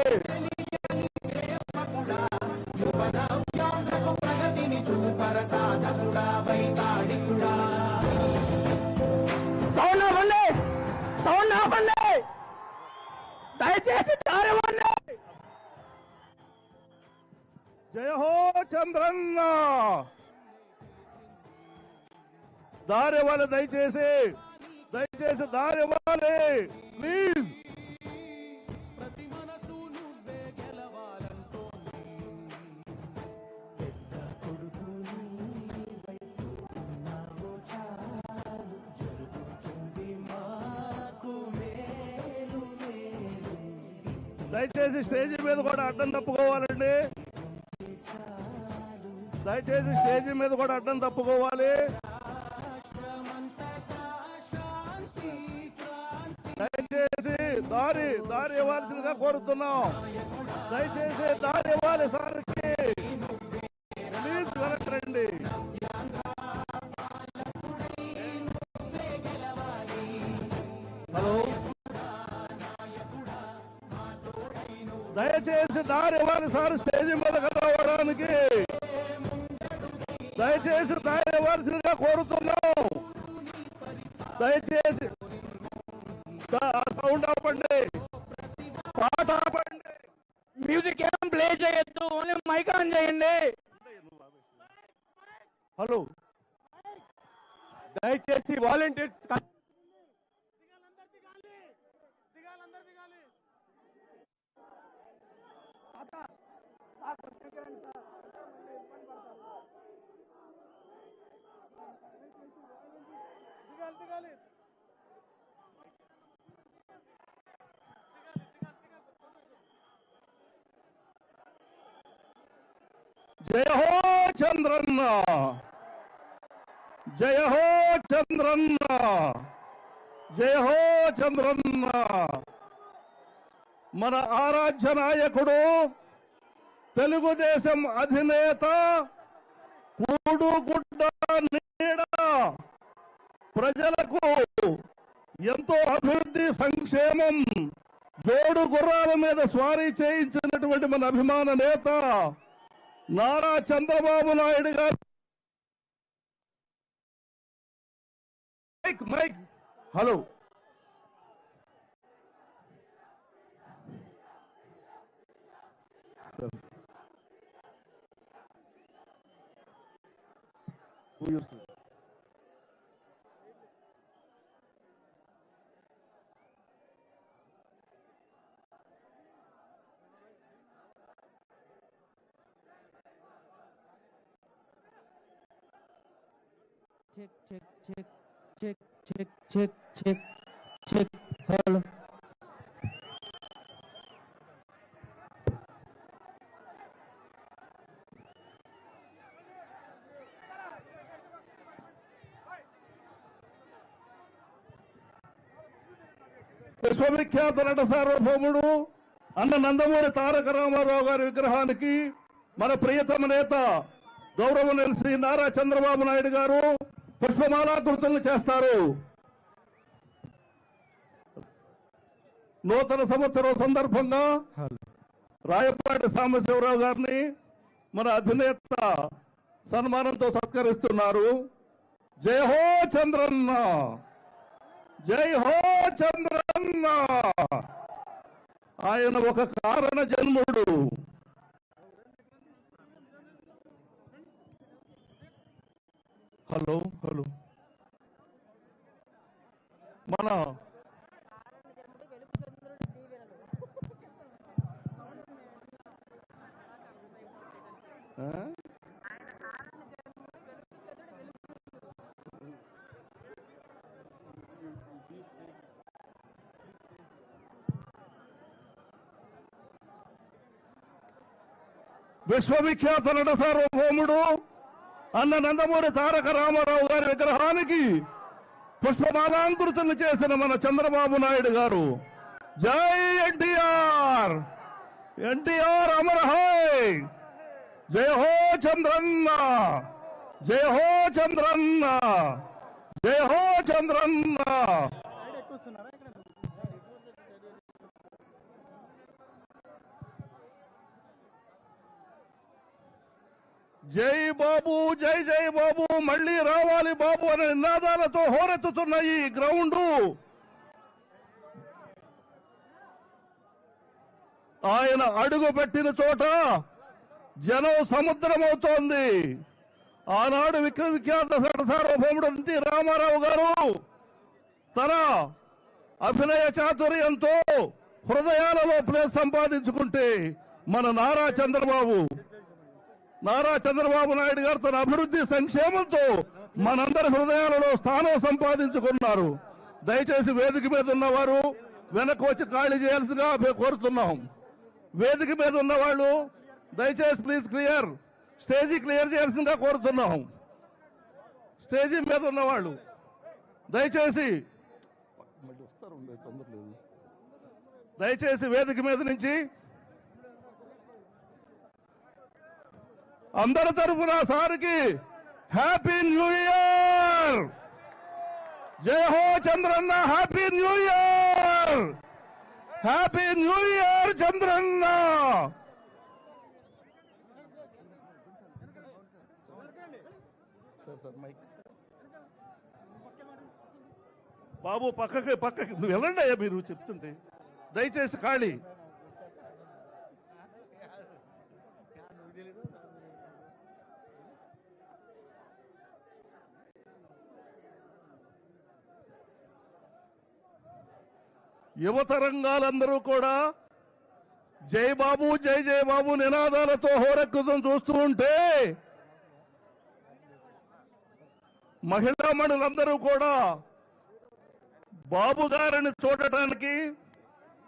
సౌండ్ ఆపండి సౌండ్ ఆపండి దయచేసి దారివ్వండి. జయ హో చంద్రన్న. దారి ఇవ్వాలి, దయచేసి దయచేసి దారి ఇవ్వాలి ప్లీజ్. దయచేసి స్టేజీ మీద కూడా అడ్డం తప్పుకోవాలండి. దయచేసి స్టేజీ మీద కూడా అడ్డం తప్పుకోవాలి. దయచేసి దారి ఇవ్వాల్సిందిగా కోరుతున్నాం. దయచేసి దారి ఇవ్వాలి సార్కి. ప్లీజ్ వెనక్కి రండి. హలో, దయచేసి దారి ఇవ్వాలి సార్ స్టేజీ మీద రావడానికి. దయచేసి దారి ఇవ్వాల్సిందిగా కోరుతున్నాం. దయచేసి సౌండ్ ఆపండి, పాట ఆపండి, మ్యూజిక్ ఏం ప్లే చేయొద్దు, ఓన్లీ మైక్ ఆన్ చేయండి. హలో, దయచేసి వాలంటీర్స్ జయ హో చంద్రన్న, జయ హో చంద్రన్న, జయ హో చంద్రన్న. మన ఆరాధ్య నాయకుడు, తెలుగుదేశం అధినేత, కూడుగుడ్డ నీడ, ప్రజలకు ఎంతో అభివృద్ధి సంక్షేమం, జోడు గుర్రాల మీద స్వారీ చేయించినటువంటి మన అభిమాన నేత నారా చంద్రబాబు నాయుడు గారు. Mic hello, check. హలో, విశ్వవిఖ్యాత నట సార్వభౌముడు అన్న నందమూరి తారక రామారావు గారి విగ్రహానికి మన ప్రియతమ నేత గౌరవనీయులు శ్రీ నారా చంద్రబాబు నాయుడు గారు పుష్పమాలాకృతులను చేస్తారు. నూతన సంవత్సరం సందర్భంగా రాయపాటి సాంబశివరావు గారిని మన అధినేత సన్మానంతో సత్కరిస్తున్నారు. జై హో చంద్రన్న, జై హో చంద్రన్న. ఆయన ఒక కారణ జన్ముడు. హలో హలో, మన విశ్వవిఖ్యాత నట సార్వభౌముడు అన్న నందమూరి తారక రామారావు గారి విగ్రహానికి పుష్పమాలాంకృతులు చేసిన మన చంద్రబాబు నాయుడు గారు. జై ఎన్టీఆర్, ఎన్టీఆర్ అమర్ హై. జై హో చంద్రన్న, జై హో చంద్రన్న, జై హో చంద్రన్న. జై బాబు, జై జై బాబు, మళ్ళీ రావాలి బాబు అనే నినాదాలతో హోరెత్తుతున్న ఈ గ్రౌండ్ ఆయన అడుగు పెట్టిన చోట జనం సముద్రమవుతోంది. ఆనాడు విఖ్యాత సార్వభౌముడు ఎన్టీ రామారావు గారు తన అభినయ చాతుర్యంతో హృదయాలలో ప్లేస్ సంపాదించుకుంటే మన నారా చంద్రబాబు నాయుడు గారు తన అభివృద్ధి సంక్షేమంతో మనందరి హృదయాలలో స్థానం సంపాదించుకున్నారు. దయచేసి వేదిక మీద ఉన్నవారు వెనక్కి వచ్చి ఖాళీ చేయాల్సిందిగా కోరుతున్నాం. వేదిక మీద ఉన్నవాళ్ళు దయచేసి ప్లీజ్ క్లియర్, స్టేజీ క్లియర్ చేయాల్సిందిగా కోరుతున్నాం. స్టేజీ మీద ఉన్నవాళ్ళు దయచేసి దయచేసి వేదిక మీద నుంచి అందరి తరఫున సార్కి హ్యాపీ న్యూ ఇయర్. జై హో Chandranna, happy new year, happy new year Chandranna. బాబు పక్కకి నువ్వు వెళ్ళండి అయ్యా, మీరు చెప్తుంటే దయచేసి ఖాళీ. యువతరంగాలందరూ కూడా జై బాబు జై జై బాబు నినాదాలతో హోరెక్కుతం చూస్తూ ఉంటే మహిళామణులందరూ కూడా బాబు గారిని చూడటానికి,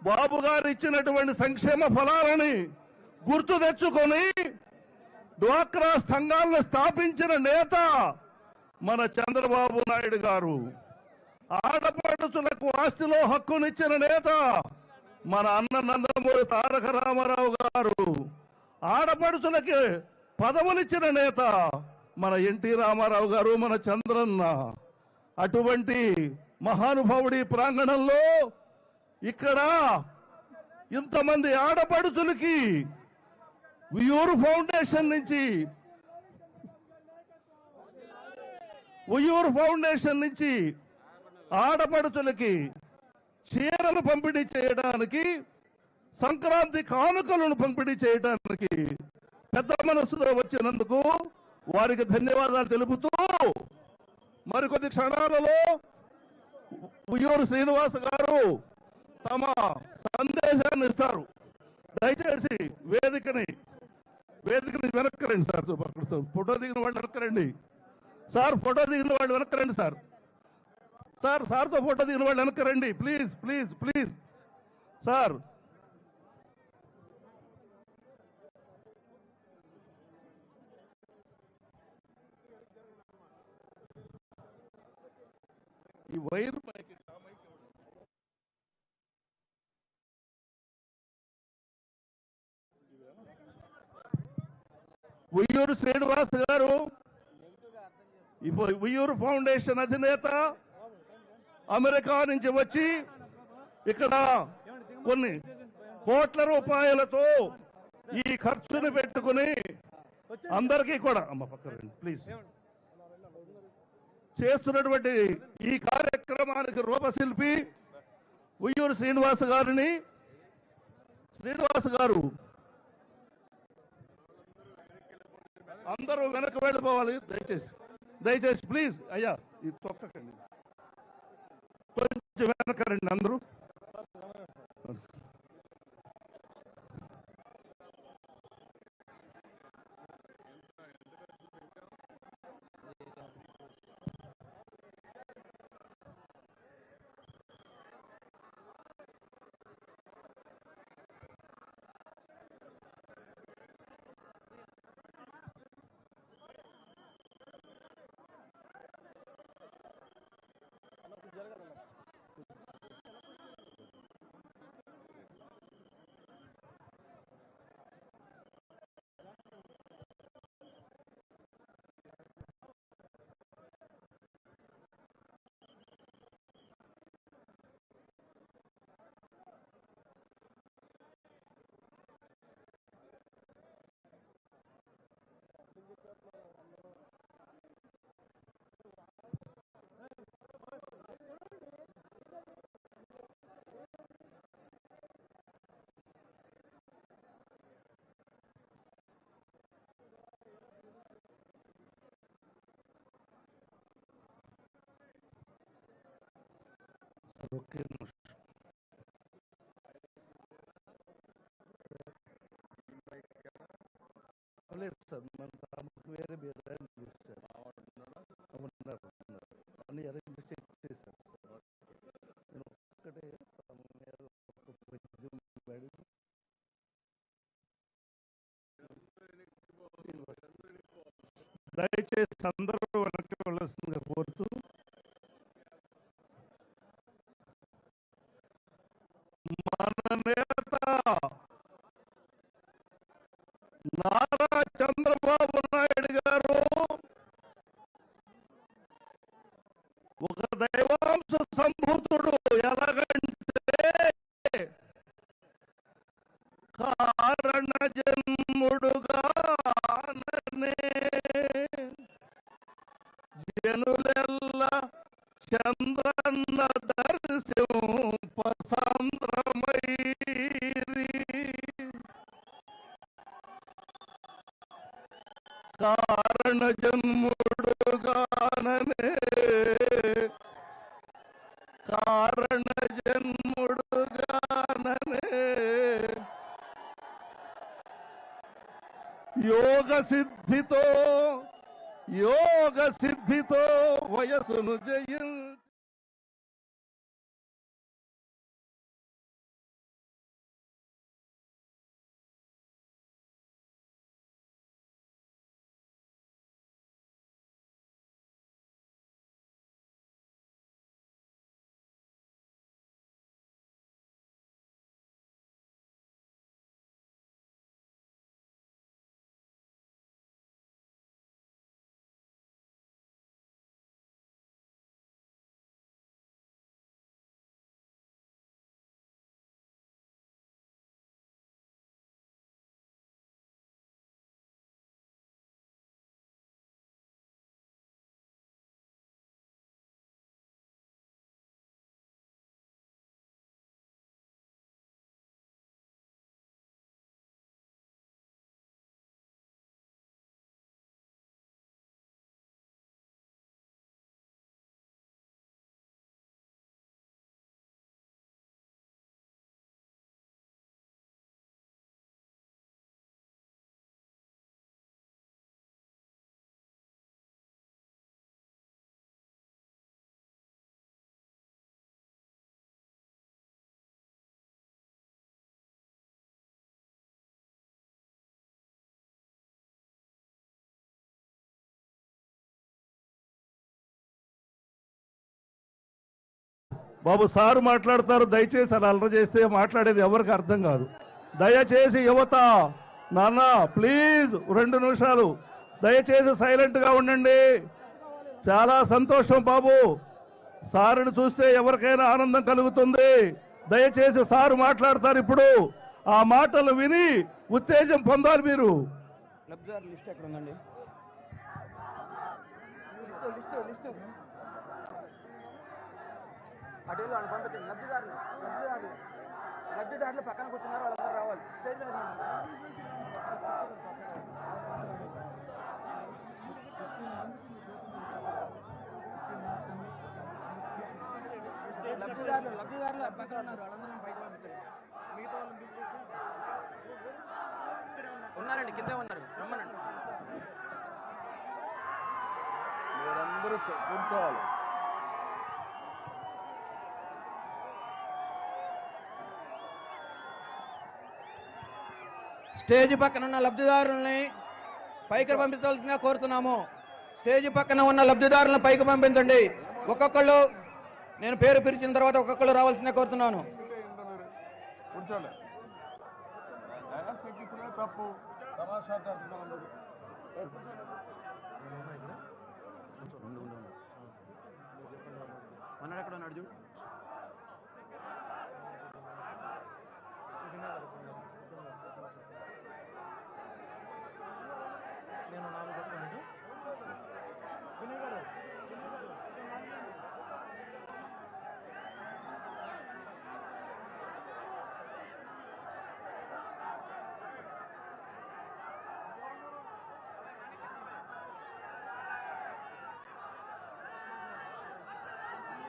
బాబు గారు ఇచ్చినటువంటి సంక్షేమ ఫలాలని గుర్తు తెచ్చుకొని డ్వాక్రా సంఘాలను స్థాపించిన నేత మన చంద్రబాబు నాయుడు గారు. ఆడపడుచులకు ఆస్తిలో హక్కునిచ్చిన నేత మన అన్న నందమూరి తారక రామారావు గారు. ఆడపడుచులకి పదవులిచ్చిన నేత మన ఎన్టీ రామారావు గారు, మన చంద్రన్న. అటువంటి మహానుభావుడి ప్రాంగణంలో ఇక్కడ ఇంతమంది ఆడపడుచులకి ఉయ్యూరు ఫౌండేషన్ నుంచి ఆడపడుచులకి చీరలు పంపిణీ చేయడానికి, సంక్రాంతి కానుకలను పంపిణీ చేయడానికి పెద్ద మనసులో వచ్చినందుకు వారికి ధన్యవాదాలు తెలుపుతూ మరికొద్ది క్షణాలలో ఉయ్యూరు శ్రీనివాస్ గారు తమ సందేశాన్ని ఇస్తారు. దయచేసి వేదికని వెనక్కి రండి సార్. ఫోటో దిగిన వాళ్ళు వెనక్కి రండి సార్. ఫోటో దిగిన వాళ్ళు వెనక్కి రండి సార్. సార్తో ఫోటో దిగిన వాళ్ళు వెనక్కి రండి ప్లీజ్ ప్లీజ్ ప్లీజ్ సార్. ఈ వైర్ ఉయ్యూరు శ్రీనివాస్ గారు ఉయ్యూరు ఫౌండేషన్ అధినేత అమెరికా నుంచి వచ్చి ఇక్కడ కొన్ని కోట్ల రూపాయలతో ఈ ఖర్చును పెట్టుకుని అందరికీ కూడా పక్కన ప్లీజ్ చేస్తున్నటువంటి ఈ కార్యక్రమానికి రూపశిల్పి ఉయ్యూరు శ్రీనివాస్ గారు అందరూ వెనక్కి వెళ్ళిపోవాలి. దయచేసి ప్లీజ్ అయ్యా, ఇది తొక్కకండి, కొంచెం వెనకరండి అందరూ. ఓకే లేదు సార్, మన వేరే ఉన్నారు అన్ని అరేంజ్ చేశారు సార్. నేను ఒక్కటే దయచేసి అందరూ వెనక్కి వెళ్ళాల్సిందిగా కోరుతూ మన నేత నారా చంద్రబాబు నాయుడు గారు ఒక దైవాంశ సంభూతుడు. ఎలాగంటే కారణ జన్ముడుగా జనులెల్ల చంద్రన్న దర్శింపసాంద్రమైరి కారణ జన్ముడుగాననే కారణ జన్ముడుగాననే యోగ సిద్ధితో వయసును జయించి బాబు సారు మాట్లాడతారు. దయచేసి అలా అల్లరి చేస్తే మాట్లాడేది ఎవరికి అర్థం కాదు. దయచేసి యువత నాన్న ప్లీజ్ 2 నిమిషాలు దయచేసి సైలెంట్గా ఉండండి. చాలా సంతోషం బాబు, సారుని చూస్తే ఎవరికైనా ఆనందం కలుగుతుంది. దయచేసి సారు మాట్లాడతారు ఇప్పుడు. ఆ మాటలు విని ఉత్తేజం పొందాలి మీరు. లిస్ట్ ఎక్కడ ఉందండి? అటేళ్ళు వాళ్ళు పంపించండి. లబ్ధిదారులు పక్కన కూర్చున్నారు, వాళ్ళందరూ రావాలి. స్టేజ్ మీద లబ్ధిదారులు పక్కన ఉన్నారు, వాళ్ళందరూ పైకి పంపించండి. మిగతా వాళ్ళని ఉన్నారండి, కిందే ఉన్నారు, రమ్మనండి. మీరందరూ కూర్చోవాలి. స్టేజ్ పక్కన ఉన్న లబ్ధిదారుల్ని పైకి పంపించవలసిందిగా కోరుతున్నాము. స్టేజ్ పక్కన ఉన్న లబ్ధిదారులను పైకి పంపించండి. ఒక్కొక్కళ్ళు నేను పేరు పిలిచిన తర్వాత ఒక్కొక్కళ్ళు రావాల్సిందే కోరుతున్నాను. కూర్చోండి. తప్పు అన్నాడు ఎక్కడ ఉన్నాడు చూడు.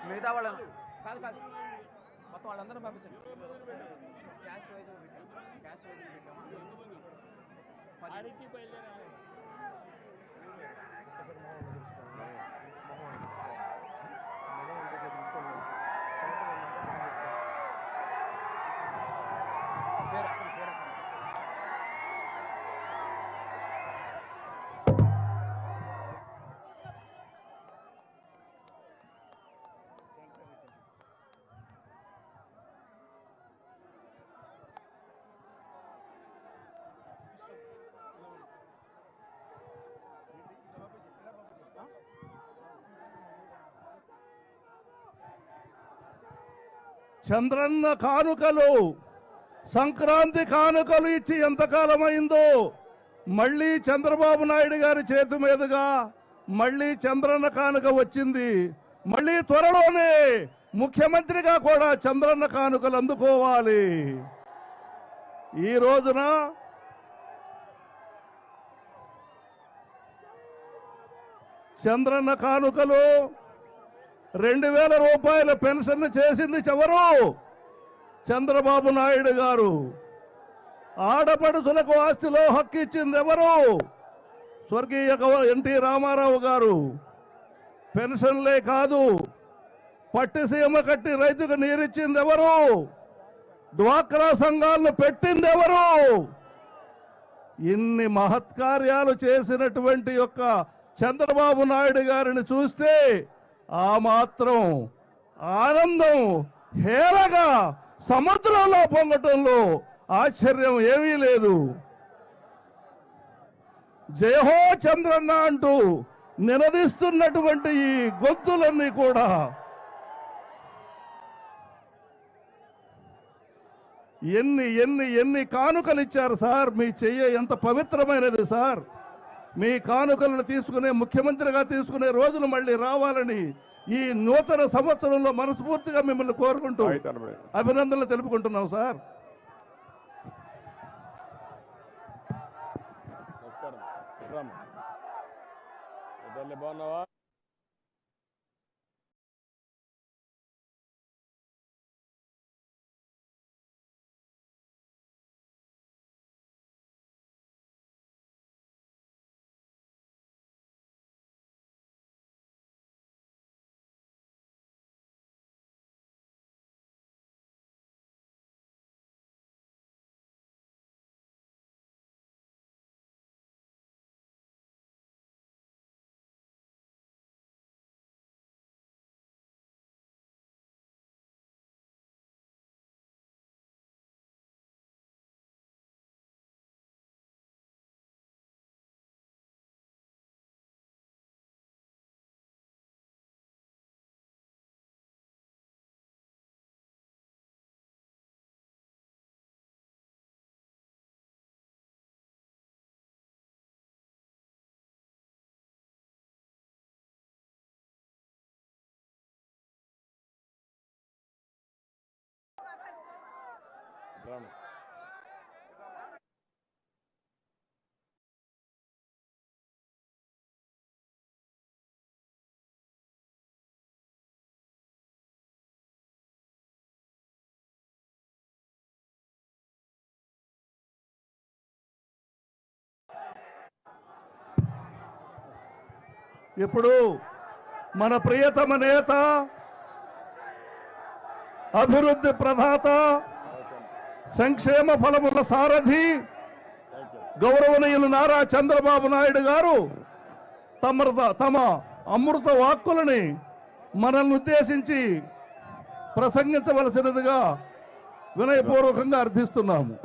మిగతా వాళ్ళను కాదు మొత్తం వాళ్ళందరూ పంపించండి. క్యాస్ట్ వైజ్ చంద్రన్న కానుకలు, సంక్రాంతి కానుకలు ఇచ్చి ఎంతకాలమైందో మళ్ళీ చంద్రబాబు నాయుడు గారి చేతి మీదుగా మళ్ళీ చంద్రన్న కానుక వచ్చింది. మళ్ళీ త్వరలోనే ముఖ్యమంత్రిగా కూడా చంద్రన్న కానుకలు అందుకోవాలి. ఈ రోజున చంద్రన్న కానుకలు 2000 రూపాయల పెన్షన్ చేసింది ఎవరు? చంద్రబాబు నాయుడు గారు. ఆడపడుచులకు ఆస్తిలో హక్కు ఇచ్చింది ఎవరు? స్వర్గీయ ఎన్టీ రామారావు గారు. పెన్షన్లే కాదు, పట్టిసీమ కట్టి రైతుకు నీరిచ్చింది ఎవరు? డ్వాక్రా సంఘాలను పెట్టింది ఎవరు? ఇన్ని మహత్కార్యాలు చేసినటువంటి యొక్క చంద్రబాబు నాయుడు గారిని చూస్తే ఆ మాత్రం ఆనందం హేళగా సముద్రంలో పొంగటంలో ఆశ్చర్యం ఏమీ లేదు. జయహో చంద్రన్న అంటూ నినదిస్తున్నటువంటి ఈ గొంతులన్నీ కూడా ఎన్ని ఎన్ని ఎన్ని కానుకలు ఇచ్చారు సార్. మీ చెయ్య ఎంత పవిత్రమైనది సార్. మీ కానుకలను తీసుకునే, ముఖ్యమంత్రిగా తీసుకునే రోజులు మళ్ళీ రావాలని ఈ నూతన సంవత్సరంలో మనస్ఫూర్తిగా మిమ్మల్ని కోరుకుంటూ అభినందనలు తెలుపుకుంటున్నాం సార్. బాగున్నావా? ఇప్పుడు మన ప్రియతమ నేత, అభివృద్ధి ప్రదాత, సంక్షేమ ఫలముల సారథి గౌరవనీయులు నారా చంద్రబాబు నాయుడు గారు తమ అమృత వాక్కులని మనల్ని ఉద్దేశించి ప్రసంగించవలసినదిగా వినయపూర్వకంగా అర్థిస్తున్నాము.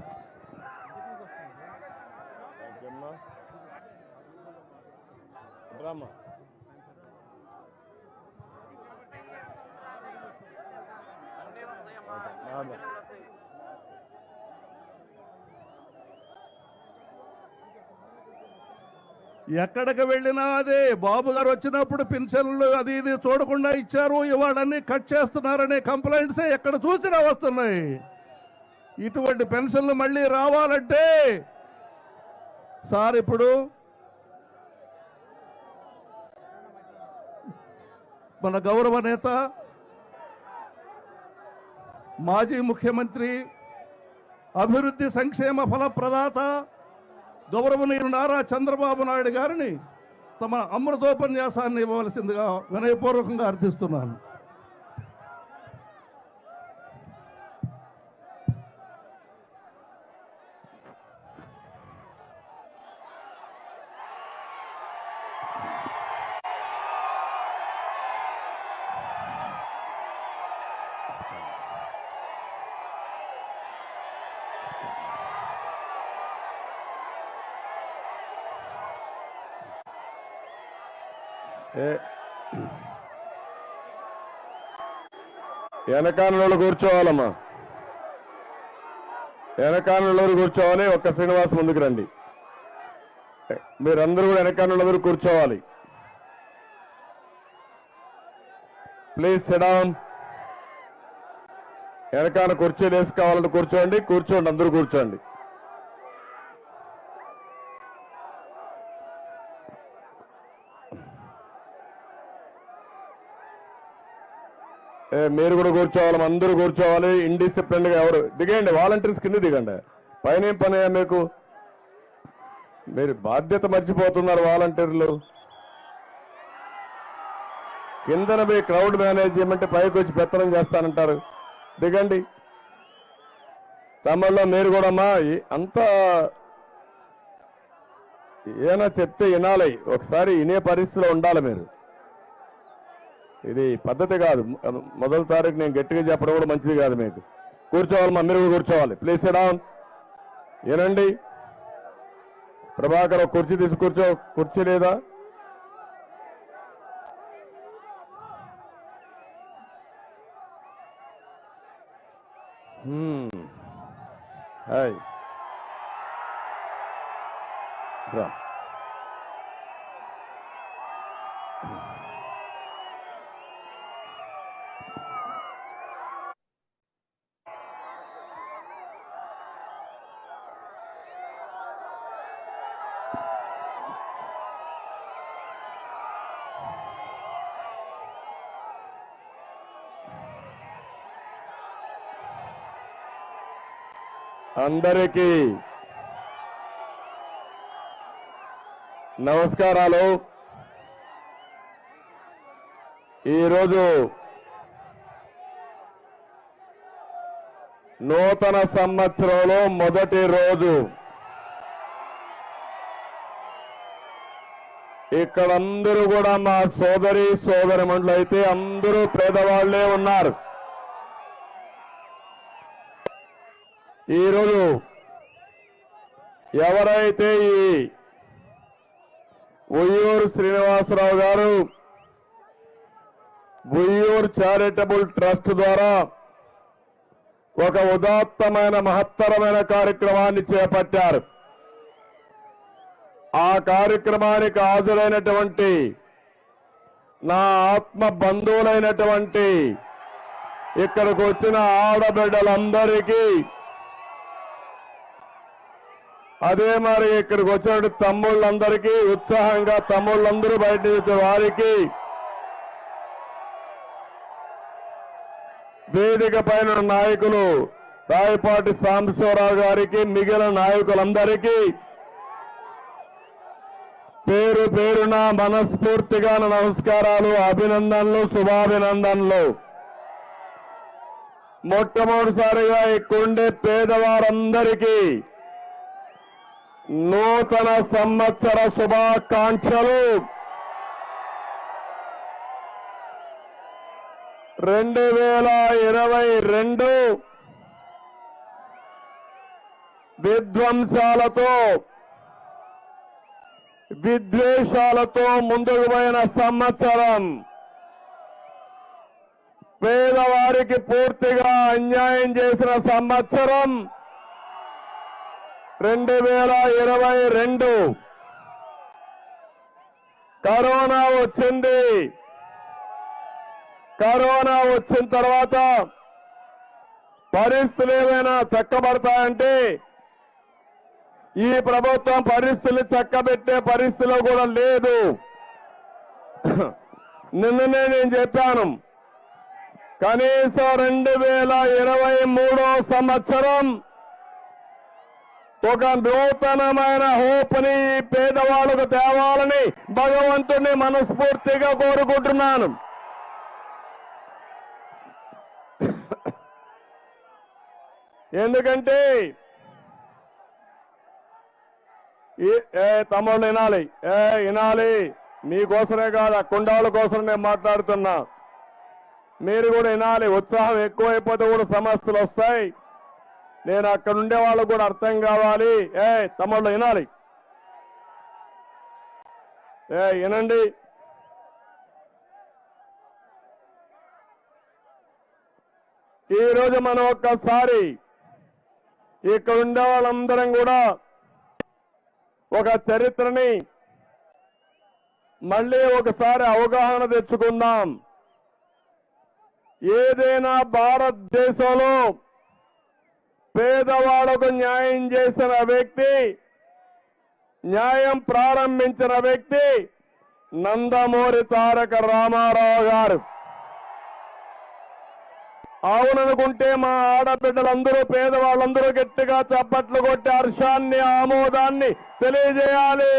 ఎక్కడికి వెళ్ళినా అదే, బాబు గారు వచ్చినప్పుడు పెన్షన్లు అది ఇది చూడకుండా ఇచ్చారు, ఇవాళన్నీ కట్ చేస్తున్నారనే కంప్లైంట్సే ఎక్కడ చూసినా వస్తున్నాయి. ఇటువంటి పెన్షన్లు మళ్ళీ రావాలంటే సార్ ఇప్పుడు మన గౌరవ నేత, మాజీ ముఖ్యమంత్రి, అభివృద్ధి సంక్షేమ ఫల ప్రదాత గౌరవనీయులు నారా చంద్రబాబు నాయుడు గారిని తమ అమృతోపన్యాసాన్ని ఇవ్వవలసిందిగా వినయపూర్వకంగా అర్థిస్తున్నాను. వెనకాలలో కూర్చోవాలమ్మా, వెనకాలలో కూర్చోవాలి. ఒక్క శ్రీనివాస్ ముందుకు రండి. మీరందరూ కూడా వెనకాలలో కూర్చోవాలి. Please SIT down. వెనకాల కుర్చీలు వేసుకోవాలంటే కూర్చోండి, కూర్చోండి, అందరూ కూర్చోండి. మీరు కూడా కూర్చోవాలి, అందరూ కూర్చోవాలి. ఇండిసిప్లిన్ గా ఎవరు దిగండి, వాలంటీర్స్ కింద దిగండి. పైన ఏం పని మీకు? మీరు బాధ్యత మర్చిపోతున్నారు. వాలంటీర్లు కిందన మీ క్రౌడ్ మేనేజ్ చేయమంటే పైకి వచ్చి పెత్తనం చేస్తానంటారు. దిగండి. తమిళలో మీరు కూడా అమ్మా అంతా ఏమైనా చెప్తే వినాలి, ఒకసారి వినే పరిస్థితిలో ఉండాలి మీరు. ఇది పద్ధతి కాదు. మొదటి తారీఖు నేను గట్టిగా చెప్పడం కూడా మంచిది కాదు. మీకు కూర్చోవాలమ్మా, మీరు కూడా కూర్చోవాలి. Please SIT down. ఏనండి ప్రభాకర్, కుర్చీ తీసి కూర్చో. కుర్చీ లేదా? హాయ్ రా. అందరికీ నమస్కారాలు. ఈరోజు నూతన సంవత్సరంలో మొదటి రోజు. ఇక్కడ అందరూ కూడా మా సోదరిమణులు అయితే అందరూ పేదవాళ్లే ఉన్నారు. ఈరోజు ఎవరైతే ఈ ఉయ్యూరు శ్రీనివాసరావు గారు ఉయ్యూరు చారిటబుల్ ట్రస్ట్ ద్వారా ఒక ఉదాత్తమైన మహత్తరమైన కార్యక్రమాన్ని చేపట్టారు. ఆ కార్యక్రమానికి హాజరైనటువంటి నా ఆత్మ బంధువులైనటువంటి ఇక్కడికి వచ్చిన ఆడబిడ్డలందరికీ, అదే మరి ఇక్కడికి వచ్చిన తమ్ముళ్ళందరికీ, ఉత్సాహంగా తమ్ముళ్ళందరూ బయట వచ్చే వారికి, వేదిక పైన నాయకులు రాయపాటి సాంబశివరావు గారికి, మిగిలిన నాయకులందరికీ పేరు పేరున మనస్ఫూర్తిగా నమస్కారాలు, అభినందనలు, శుభాభినందనలు. మొట్టమొదటిసారిగా ఇక్కడుండే పేదవారందరికీ నూతన సంవత్సర శుభాకాంక్షలు. 2022 విధ్వంసాలతో విద్వేషాలతో ముందుకు పోయిన సంవత్సరం. పేదవారికి పూర్తిగా అన్యాయం చేసిన సంవత్సరం 2022. కరోనా వచ్చింది. కరోనా వచ్చిన తర్వాత పరిస్థితులు ఏమైనా చక్కబడతాయంటే ఈ ప్రభుత్వం పరిస్థితులు చక్కబెట్టే పరిస్థితిలో కూడా లేదు. నిన్ననే నేను చెప్పాను, కనీసం 2023 సంవత్సరం ఒక నూతనమైన హోప్ని పేదవాళ్లకు తేవాలని భగవంతుడిని మనస్ఫూర్తిగా కోరుకుంటున్నాను. ఎందుకంటే తమ్ముళ్ళు వినాలి, వినాలి. మీకోసమే కాదు, ఆ కుండాళ్ళ కోసం నేను మాట్లాడుతున్నా. మీరు కూడా వినాలి. ఉత్సాహం ఎక్కువైపోతే కూడా సమస్యలు వస్తాయి. నేను అక్కడ ఉండే వాళ్ళకు కూడా అర్థం కావాలి. తమ్ముళ్ళు వినాలి, వినండి. ఈరోజు మనం ఒక్కసారి ఇక్కడ ఉండే వాళ్ళందరం కూడా ఒక చరిత్రని మళ్ళీ ఒకసారి అవగాహన తెచ్చుకుందాం. ఏదైనా భారతదేశంలో పేదవాళ్లకు న్యాయం చేసిన వ్యక్తి, న్యాయం ప్రారంభించిన వ్యక్తి నందమూరి తారక రామారావు గారు. అవుననుకుంటే మా ఆడబిడ్డలందరూ, పేదవాళ్ళందరూ గట్టిగా చప్పట్లు కొట్టి హర్షాన్ని, ఆమోదాన్ని తెలియజేయాలి.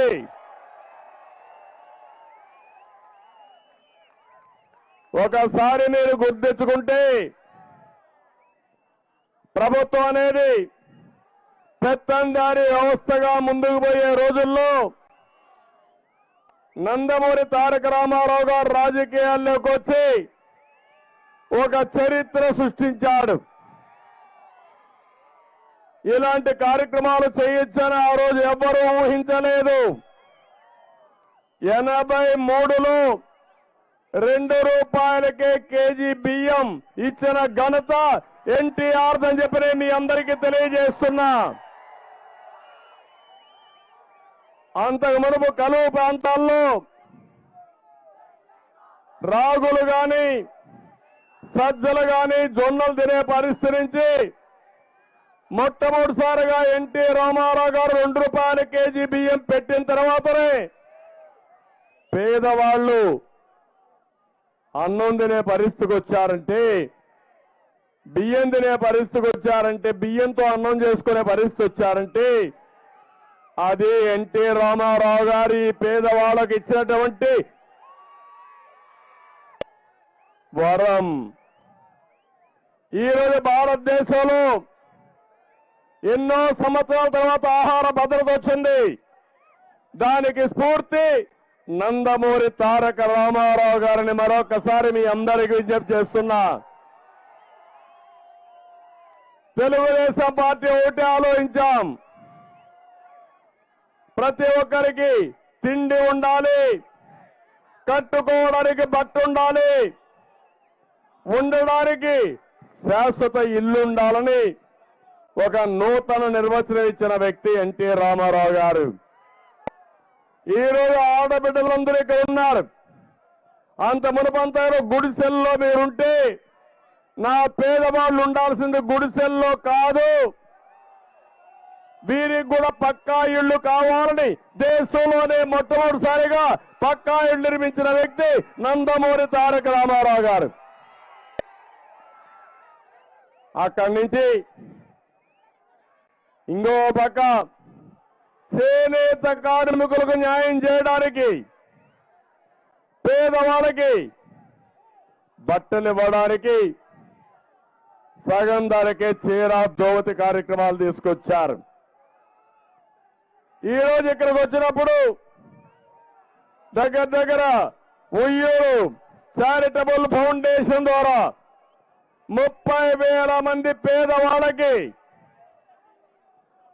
ఒకసారి మీరు గుర్తించుకుంటే ప్రభుత్వం అనేది పెత్తందారీ వ్యవస్థగా ముందుకు పోయే రోజుల్లో నందమూరి తారక రామారావు గారు రాజకీయాల్లోకి వచ్చి ఒక చరిత్ర సృష్టించాడు. ఇలాంటి కార్యక్రమాలు చేయొచ్చని ఆ రోజు ఎవ్వరూ ఊహించలేదు. 83లో ₹2 కేజీ బియ్యం ఇచ్చిన ఘనత ఎన్టీఆర్ అని చెప్పి మీ అందరికీ తెలియజేస్తున్నా. అంతకు మునుపు కలువు ప్రాంతాల్లో రాగులు గాని, సజ్జలు గాని, జొన్నలు తినే పరిస్థితి నుంచి మొట్టమొదటిసారిగా ఎన్టీ రామారావు గారు ₹2 కేజీ బియ్యం పెట్టిన తర్వాతనే పేదవాళ్లు అన్నం తినే పరిస్థితికి వచ్చారంటే, బియ్యం తినే పరిస్థితికి వచ్చారంటే, బియ్యంతో అన్నం చేసుకునే పరిస్థితి వచ్చారంటే అది ఎన్టీ రామారావు గారి పేదవాళ్ళకి ఇచ్చినటువంటి వరం. ఈరోజు భారతదేశంలో ఎన్నో సంవత్సరాల తర్వాత ఆహార భద్రత వచ్చింది. దానికి స్ఫూర్తి నందమూరి తారక రామారావు గారిని మరొకసారి మీ అందరికీ విజ్ఞప్తి చేస్తున్నా. తెలుగుదేశం పార్టీ ఒకటి ఆలోచించాం. ప్రతి ఒక్కరికి తిండి ఉండాలి, కట్టుకోవడానికి బట్ట ఉండాలి, ఉండడానికి శాశ్వత ఇల్లు ఉండాలని ఒక నూతన నిర్వచనం ఇచ్చిన వ్యక్తి ఎన్టీ రామారావు గారు. ఈరోజు ఆడబిడ్డలందరూ ఇక్కడ ఉన్నారు. అంత మునుపంతా గుడిసెల్లో మీరుంటే, నా పేదవాళ్ళు ఉండాల్సింది గుడిసెల్లో కాదు, వీరికి కూడా పక్కా ఇళ్లు కావాలని దేశంలోనే మొట్టమొదటిసారిగా పక్కా ఇళ్లు నిర్మించిన వ్యక్తి నందమూరి తారక రామారావు గారు. అక్కడి నుంచి ఇంకో పక్క చేనేత కార్మికులకు న్యాయం చేయడానికి, పేదవాళ్ళకి బట్టలు ఇవ్వడానికి సగం ధరకే చీర, దోవతి కార్యక్రమాలు తీసుకొచ్చారు. ఈ రోజు ఇక్కడికి వచ్చినప్పుడు దగ్గర ఉయ్యూరు చారిటబుల్ ఫౌండేషన్ ద్వారా 30,000 మంది పేదవాళ్ళకి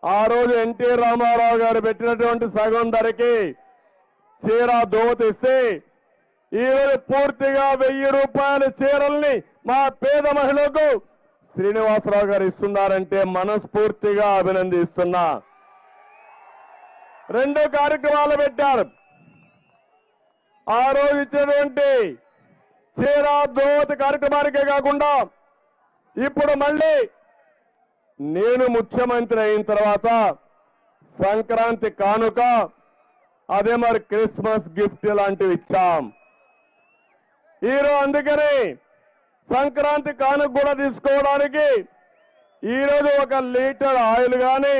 ఆ రోజు ఎన్టీ రామారావు గారు పెట్టినటువంటి సగం ధరకి చీర, దోవతి ఇస్తే ఈరోజు పూర్తిగా ₹1000 చీరల్ని మా పేద మహిళలకు శ్రీనివాసరావు గారు ఇస్తున్నారంటే మనస్ఫూర్తిగా అభినందిస్తున్నా. 2 కార్యక్రమాలు పెట్టారు. ఆ రోజు ఇచ్చినటువంటి చీర, దోవతి కార్యక్రమానికే కాకుండా ఇప్పుడు మళ్ళీ నేను ముఖ్యమంత్రి అయిన తర్వాత సంక్రాంతి కానుక, అదే మరి క్రిస్మస్ గిఫ్ట్ లాంటివి ఇచ్చాం. ఈరోజు అందుకని సంక్రాంతి కానుక కూడా తీసుకోవడానికి ఈరోజు 1 లీటర్ ఆయిల్ గాని,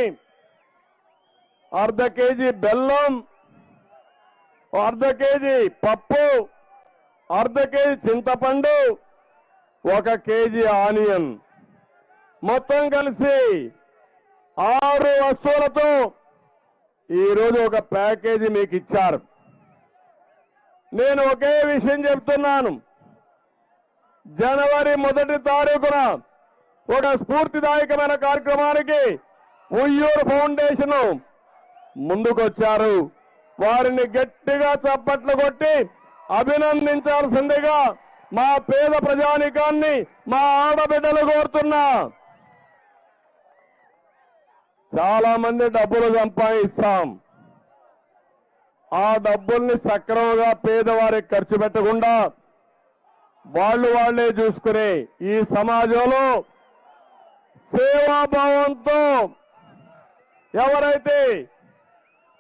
½ కేజీ బెల్లం, ½ కేజీ పప్పు, ½ కేజీ చింతపండు, 1 కేజీ ఆనియన్, మొత్తం కలిసి 6 వస్తువులతో ఈరోజు ఒక ప్యాకేజీ మీకు ఇచ్చారు. నేను ఒకే విషయం చెప్తున్నాను. జనవరి 1వ తారీఖున ఒక స్ఫూర్తిదాయకమైన కార్యక్రమానికి ఉయ్యూరు ఫౌండేషన్ ముందుకొచ్చారు. వారిని గట్టిగా చప్పట్లు కొట్టి అభినందించాల్సిందిగా మా పేద ప్రజానికాన్ని, మా ఆడబిడ్డలు కోరుతున్నా. చాలా మంది డబ్బులు సంపాదిస్తాం. ఆ డబ్బుల్ని సక్రమంగా పేదవారికి ఖర్చు పెట్టకుండా వాళ్లే చూసుకునే ఈ సమాజంలో సేవాభావంతో ఎవరైతే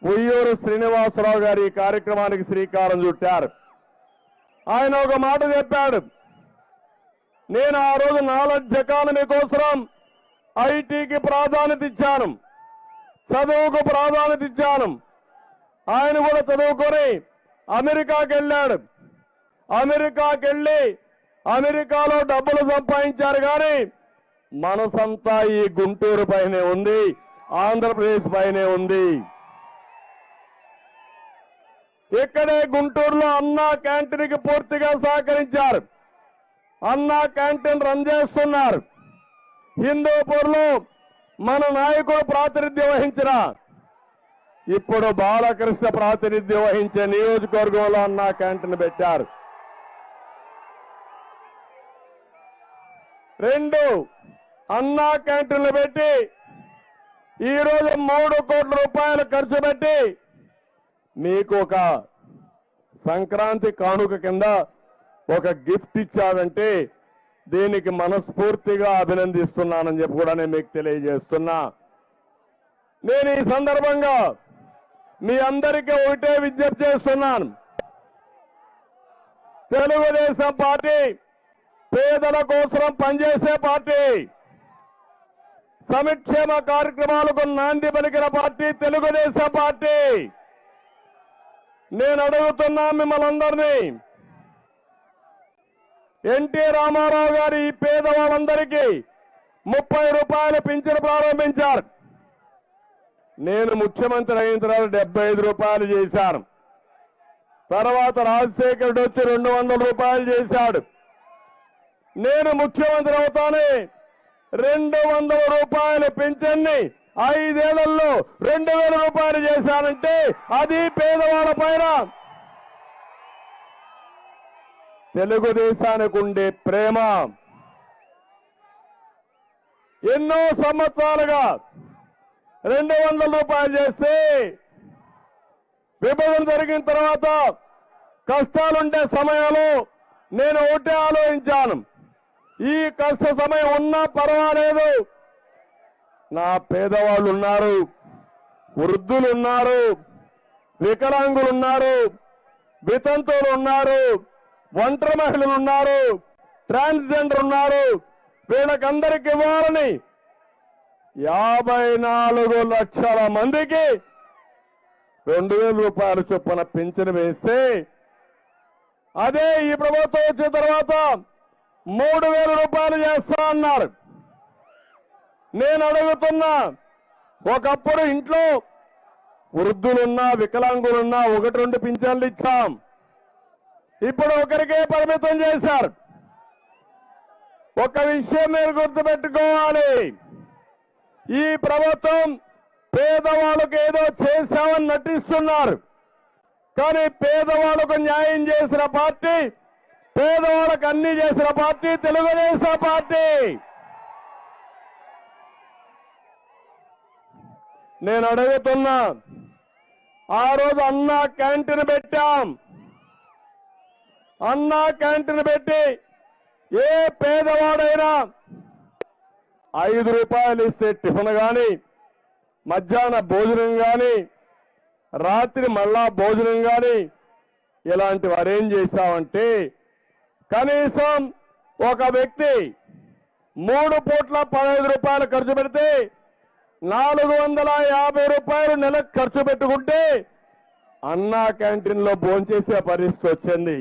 ఉయ్యూరు శ్రీనివాసరావు గారి ఈ కార్యక్రమానికి శ్రీకారం చుట్టారు, ఆయన ఒక మాట చెప్పాడు. నేను ఆ రోజు నాలెడ్జ్ ఎకానమీ కోసం ఐటీకి ప్రాధాన్యత ఇచ్చాను, చదువుకు ప్రాధాన్యత ఇచ్చాను. ఆయన కూడా చదువుకొని అమెరికాకి వెళ్ళాడు. అమెరికాకి వెళ్ళి అమెరికాలో డబ్బులు సంపాదించారు. కానీ మనసంతా ఈ గుంటూరు పైనే ఉంది, ఆంధ్రప్రదేశ్ పైనే ఉంది. ఇక్కడే గుంటూరులో అన్నా క్యాంటీన్కి పూర్తిగా సహకరించారు. అన్నా క్యాంటీన్ రన్ చేస్తున్నారు. హిందూపూర్లో మన నాయకుడు ప్రాతినిధ్యం వహించిన, ఇప్పుడు బాలకృష్ణ ప్రాతినిధ్యం వహించే నియోజకవర్గంలో అన్నా క్యాంటీన్ పెట్టారు. 2 అన్నా క్యాంటీన్లు పెట్టి ఈరోజు 3 కోట్ల రూపాయలు ఖర్చు పెట్టి మీకు ఒక సంక్రాంతి కానుక కింద ఒక గిఫ్ట్ ఇచ్చాడంటే దీనికి మనస్ఫూర్తిగా అభినందిస్తున్నానని చెప్పి కూడా నేను మీకు తెలియజేస్తున్నా. నేను ఈ సందర్భంగా మీ అందరికీ ఒకటే విజ్ఞప్తి చేస్తున్నాను. తెలుగుదేశం పార్టీ పేదల కోసం పనిచేసే పార్టీ, సంక్షేమ కార్యక్రమాలకు నాంది పలికిన పార్టీ తెలుగుదేశం పార్టీ. నేను అడుగుతున్నా మిమ్మల్ని అందరినీ, ఎన్టీ రామారావు గారు ఈ పేదవాళ్ళందరికీ 30 రూపాయలు పింఛను ప్రారంభించారు. నేను ముఖ్యమంత్రి అయిన తర్వాత 75 రూపాయలు చేశాను. తర్వాత రాజశేఖరుడు వచ్చి 200 రూపాయలు చేశాడు. నేను ముఖ్యమంత్రి అవుతానే 200 రూపాయల పింఛన్ని 5 ఏళ్లలో 2000 రూపాయలు చేశానంటే అది పేదవాళ్ళ పైన తెలుగుదేశానికి ఉండే ప్రేమ. ఎన్నో సంవత్సరాలుగా 200 రూపాయలు చేస్తే విభజన జరిగిన తర్వాత కష్టాలుండే సమయంలో నేను ఒకటే ఆలోచించాను, ఈ కష్ట సమయం ఉన్నా పర్వాలేదు, నా పేదవాళ్ళు ఉన్నారు, వృద్ధులు ఉన్నారు, వికలాంగులు ఉన్నారు, వితంతువులు ఉన్నారు, ఒంటరి మహిళలు ఉన్నారు, ట్రాన్స్జెండర్ ఉన్నారు, వీళ్ళకందరికి ఇవ్వాలని 54 లక్షల మందికి 2000 రూపాయల చొప్పున పింఛను వేస్తే అదే ఈ ప్రభుత్వం వచ్చిన తర్వాత 3000 రూపాయలు చేస్తా అన్నారు. నేను అడుగుతున్నా, ఒకప్పుడు ఇంట్లో వృద్ధులున్నా వికలాంగులున్నా 1-2 పింఛన్లు ఇచ్చాం, ఇప్పుడు ఒకరికే పరిమితం చేశారు. ఒక విషయం మీరు గుర్తుపెట్టుకోవాలి, ఈ ప్రభుత్వం పేదవాళ్ళకు ఏదో చేశామని నటిస్తున్నారు, కానీ పేదవాళ్ళకు న్యాయం చేసిన పార్టీ, పేదవాళ్ళకు అన్ని చేసిన పార్టీ తెలుగుదేశం పార్టీ. నేను అడుగుతున్నా, ఆ రోజు అన్నా క్యాంటీన్ పెట్టాం. అన్నా క్యాంటీన్ పెట్టి ఏ పేదవాడైనా 5 రూపాయలు ఇస్తే టిఫిన్ కానీ, మధ్యాహ్న భోజనం కానీ, రాత్రి మళ్ళా భోజనం కానీ ఇలాంటివి అరేంజ్ చేశామంటే కనీసం ఒక వ్యక్తి 3 పూట్ల 15 రూపాయలు ఖర్చు పెడితే 450 రూపాయలు నెలకు ఖర్చు పెట్టుకుంటే అన్నా క్యాంటీన్లో భోంచేసే పరిస్థితి వచ్చింది.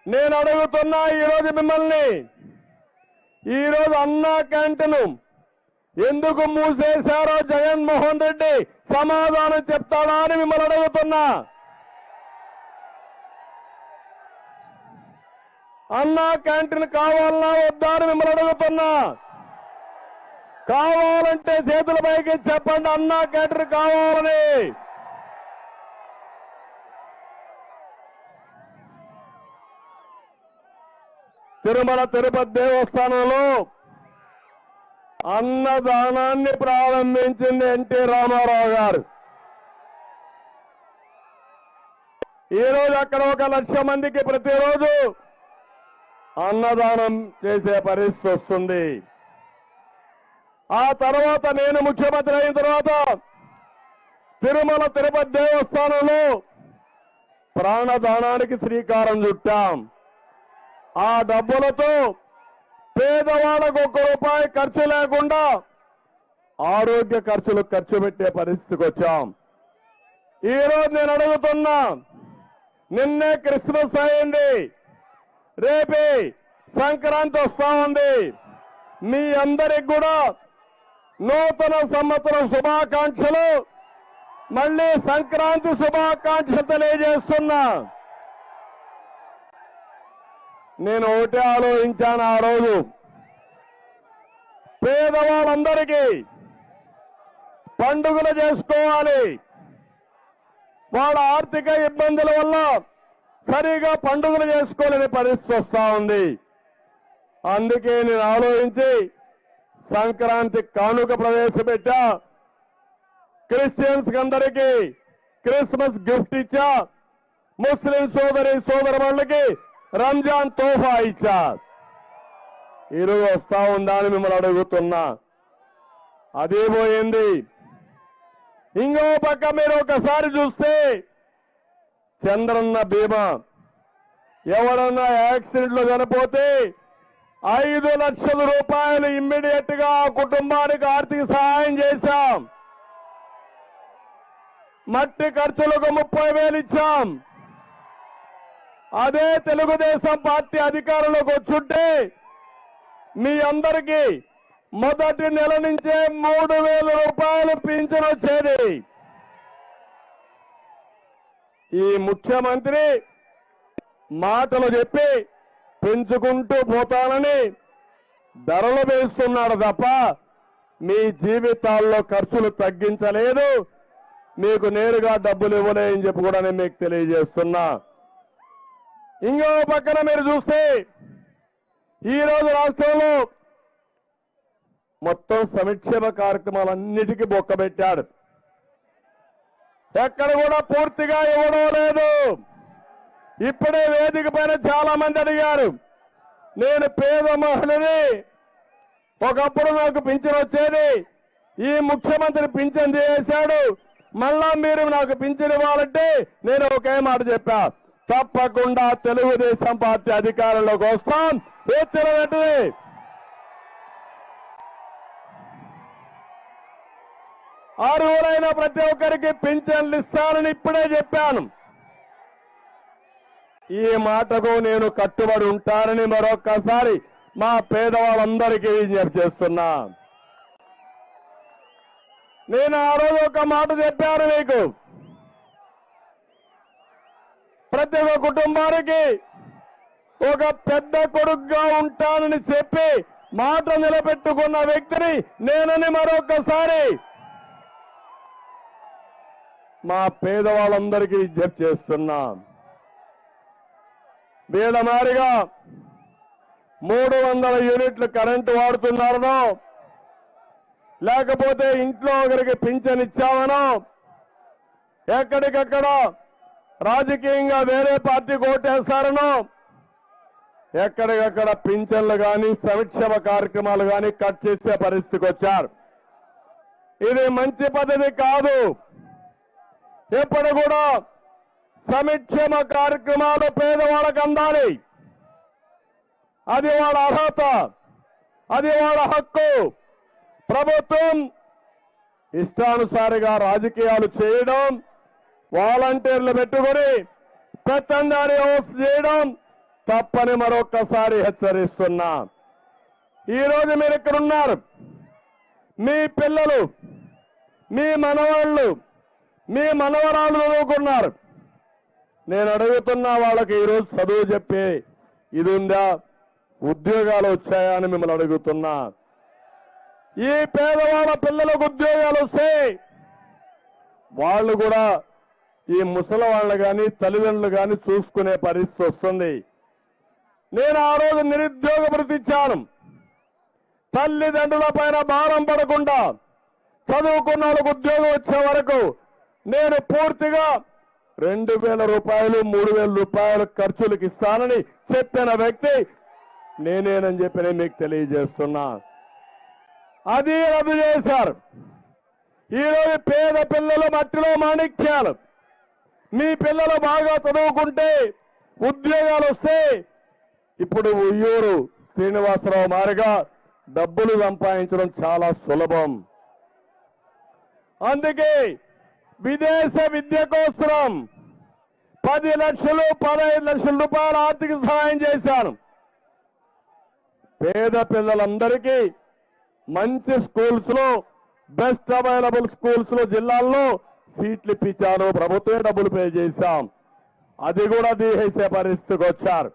నేను అడుగుతున్నా ఈరోజు మిమ్మల్ని, ఈరోజు అన్నా క్యాంటీన్ ఎందుకు మూసేశారో జగన్మోహన్ రెడ్డి సమాధానం చెప్తాడా అని మిమ్మల్ని అడుగుతున్నా. అన్నా క్యాంటీన్ కావాలన్నా వద్దా అని మిమ్మల్ని అడుగుతున్నా. కావాలంటే చేతుల పైకి చెప్పండి, అన్నా క్యాంటీన్ కావాలని. తిరుమల తిరుపతి దేవస్థానంలో అన్నదానాన్ని ప్రారంభించింది ఎన్టీ రామారావు గారు. ఈరోజు అక్కడ 1 లక్ష మందికి ప్రతిరోజు అన్నదానం చేసే పరిస్థితి వస్తుంది. ఆ తర్వాత నేను ముఖ్యమంత్రి అయిన తర్వాత తిరుమల తిరుపతి దేవస్థానంలో ప్రాణదానానికి శ్రీకారం చుట్టాం. ఆ డబ్బులతో పేదవాళ్ళకు 1 రూపాయి ఖర్చు లేకుండా ఆరోగ్య ఖర్చులు ఖర్చు పెట్టే పరిస్థితికి వచ్చాం. ఈరోజు నేను అడుగుతున్నా, నిన్నే క్రిస్మస్ అయింది, రేపే సంక్రాంతి వస్తా ఉంది. మీ అందరికి కూడా నూతన సంవత్సరం శుభాకాంక్షలు, మళ్ళీ సంక్రాంతి శుభాకాంక్షలు తెలియజేస్తున్నా. నేను ఒకటే ఆలోచించాను ఆ రోజు, పేదవాళ్ళందరికీ పండుగలు చేసుకోవాలి. వాళ్ళ ఆర్థిక ఇబ్బందుల వల్ల సరిగా పండుగలు చేసుకోలేని పరిస్థితి వస్తా ఉంది. అందుకే నేను ఆలోచించి సంక్రాంతి కానుక ప్రవేశపెట్టా. క్రిస్టియన్స్ అందరికీ క్రిస్మస్ గిఫ్ట్ ఇచ్చా. ముస్లిం సోదరులకి రంజాన్ తోఫా ఇచ్చా. ఈరోజు వస్తా ఉందా అని మిమ్మల్ని అడుగుతున్నా. అదే పోయింది. ఇంకో పక్క మీరు ఒకసారి చూస్తే చంద్రన్న బీమా, ఎవరన్నా యాక్సిడెంట్ లో చనిపోతే 5 లక్షల రూపాయలు ఇమ్మీడియట్ గా ఆ కుటుంబానికి ఆర్థిక సహాయం చేశాం. మట్టి ఖర్చులకు 30,000 ఇచ్చాం. అదే తెలుగుదేశం పార్టీ అధికారంలోకి వచ్చుంటే మీ అందరికీ మొదటి నెల నుంచే 3,000 రూపాయలు పింఛను వచ్చేది. ఈ ముఖ్యమంత్రి మాటలు చెప్పి పెంచుకుంటూ పోతానని ధరలు వేస్తున్నాడు తప్ప మీ జీవితాల్లో ఖర్చులు తగ్గించలేదు. మీకు నేరుగా డబ్బులు ఇవ్వలేదని చెప్పి కూడా నేను మీకు తెలియజేస్తున్నా. ఇంకో పక్కన మీరు చూస్తే ఈరోజు రాష్ట్రంలో మొత్తం సంక్షేమ కార్యక్రమాలన్నిటికీ బొక్కబెట్టాడు. ఎక్కడ కూడా పూర్తిగా ఇవ్వడం లేదు. ఇప్పుడే వేదిక పైన చాలా మంది అడిగారు, నేను పేద మహిళని, ఒకప్పుడు నాకు పింఛన్ వచ్చేది, ఈ ముఖ్యమంత్రి పింఛన్ చేశాడు, మళ్ళా మీరు నాకు పింఛన్ ఇవ్వాలంటే నేను ఒకే మాట చెప్పా, తప్పకుండా తెలుగుదేశం పార్టీ అధికారంలోకి వస్తాం. వచ్చిన వెంటనే అర్హులైన ప్రతి ఒక్కరికి పింఛన్లు ఇస్తానని ఇప్పుడే చెప్పాను. ఈ మాటకు నేను కట్టుబడి ఉంటానని మరొక్కసారి మా పేదవాళ్ళందరికీ విజ్ఞప్తి చేస్తున్నా. నేను ఆ రోజు ఒక మాట చెప్పాను మీకు, ప్రతి ఒక్క కుటుంబానికి ఒక పెద్ద కొడుకుగా ఉంటానని చెప్పి మాట నిలబెట్టుకున్న వ్యక్తిని నేనని మరొకసారి మా పేదవాళ్ళందరికీ విజ్ఞప్తి చేస్తున్నా. వీళ్ళ మారిగా 300 యూనిట్లు కరెంటు వాడుతున్నారనో, లేకపోతే ఇంట్లో ఒకరికి పింఛన్ ఇచ్చామనో, ఎక్కడికక్కడ రాజకీయంగా వేరే పార్టీ ఓటేస్తారనో, ఎక్కడికక్కడ పింఛన్లు కానీ సంక్షేమ కార్యక్రమాలు కానీ కట్ చేసే పరిస్థితికి వచ్చారు. ఇది మంచి పద్ధతి కాదు. ఎప్పుడు కూడా సంక్షేమ కార్యక్రమాలు పేదవాళ్ళకు అందాలి. అది వాళ్ళ అర్హత, అది వాళ్ళ హక్కు. ప్రభుత్వం ఇష్టానుసారిగా రాజకీయాలు చేయడం, వాలంటీర్లు పెట్టుకుని పెత్తందారి హౌస్ చేయడం తప్పని మరొక్కసారి హెచ్చరిస్తున్నా. ఈరోజు మీరు ఇక్కడ ఉన్నారు, మీ పిల్లలు, మీ మనవాళ్ళు, మీ మనవరాళ్ళు చదువుకున్నారు. నేను అడుగుతున్నా, వాళ్ళకి ఈరోజు చదువు చెప్పే ఇది ఉందా, ఉద్యోగాలు వచ్చాయా అని మిమ్మల్ని అడుగుతున్నా. ఈ పేదవాళ్ళ పిల్లలకు ఉద్యోగాలు వస్తే వాళ్ళు కూడా ఈ ముసలి వాళ్ళు కానీ తల్లిదండ్రులు కానీ చూసుకునే పరిస్థితి వస్తుంది. నేను ఆ రోజు నిరుద్యోగ భృతి ఇచ్చాను. తల్లిదండ్రుల పైన భారం పడకుండా చదువుకున్న వాళ్ళకు ఉద్యోగం వచ్చే వరకు నేను పూర్తిగా 2,000 రూపాయలు 3,000 రూపాయలు ఖర్చులకు ఇస్తానని చెప్పిన వ్యక్తి నేనేనని చెప్పి నేను మీకు తెలియజేస్తున్నా. అది రద్దు చేశారు. ఈరోజు పేద పిల్లలు మట్టిలో మాణిక్యాలు. మీ పిల్లలు బాగా చదువుకుంటే ఉద్యోగాలు వస్తే ఇప్పుడు ఉయ్యూరు శ్రీనివాసరావు మారిగా డబ్బులు సంపాదించడం చాలా సులభం. అందుకే విదేశ విద్య కోసం 10 లక్షలు 15 లక్షల రూపాయల ఆర్థిక సహాయం చేశాను. పేద పిల్లలందరికీ మంచి స్కూల్స్ లో బెస్ట్ అవైలబుల్ స్కూల్స్ లో జిల్లాల్లో సీట్లు ఇప్పించాను. ప్రభుత్వమే డబ్బులు పే చేశాం. అది కూడా తీసేసే పరిస్థితికి వచ్చారు.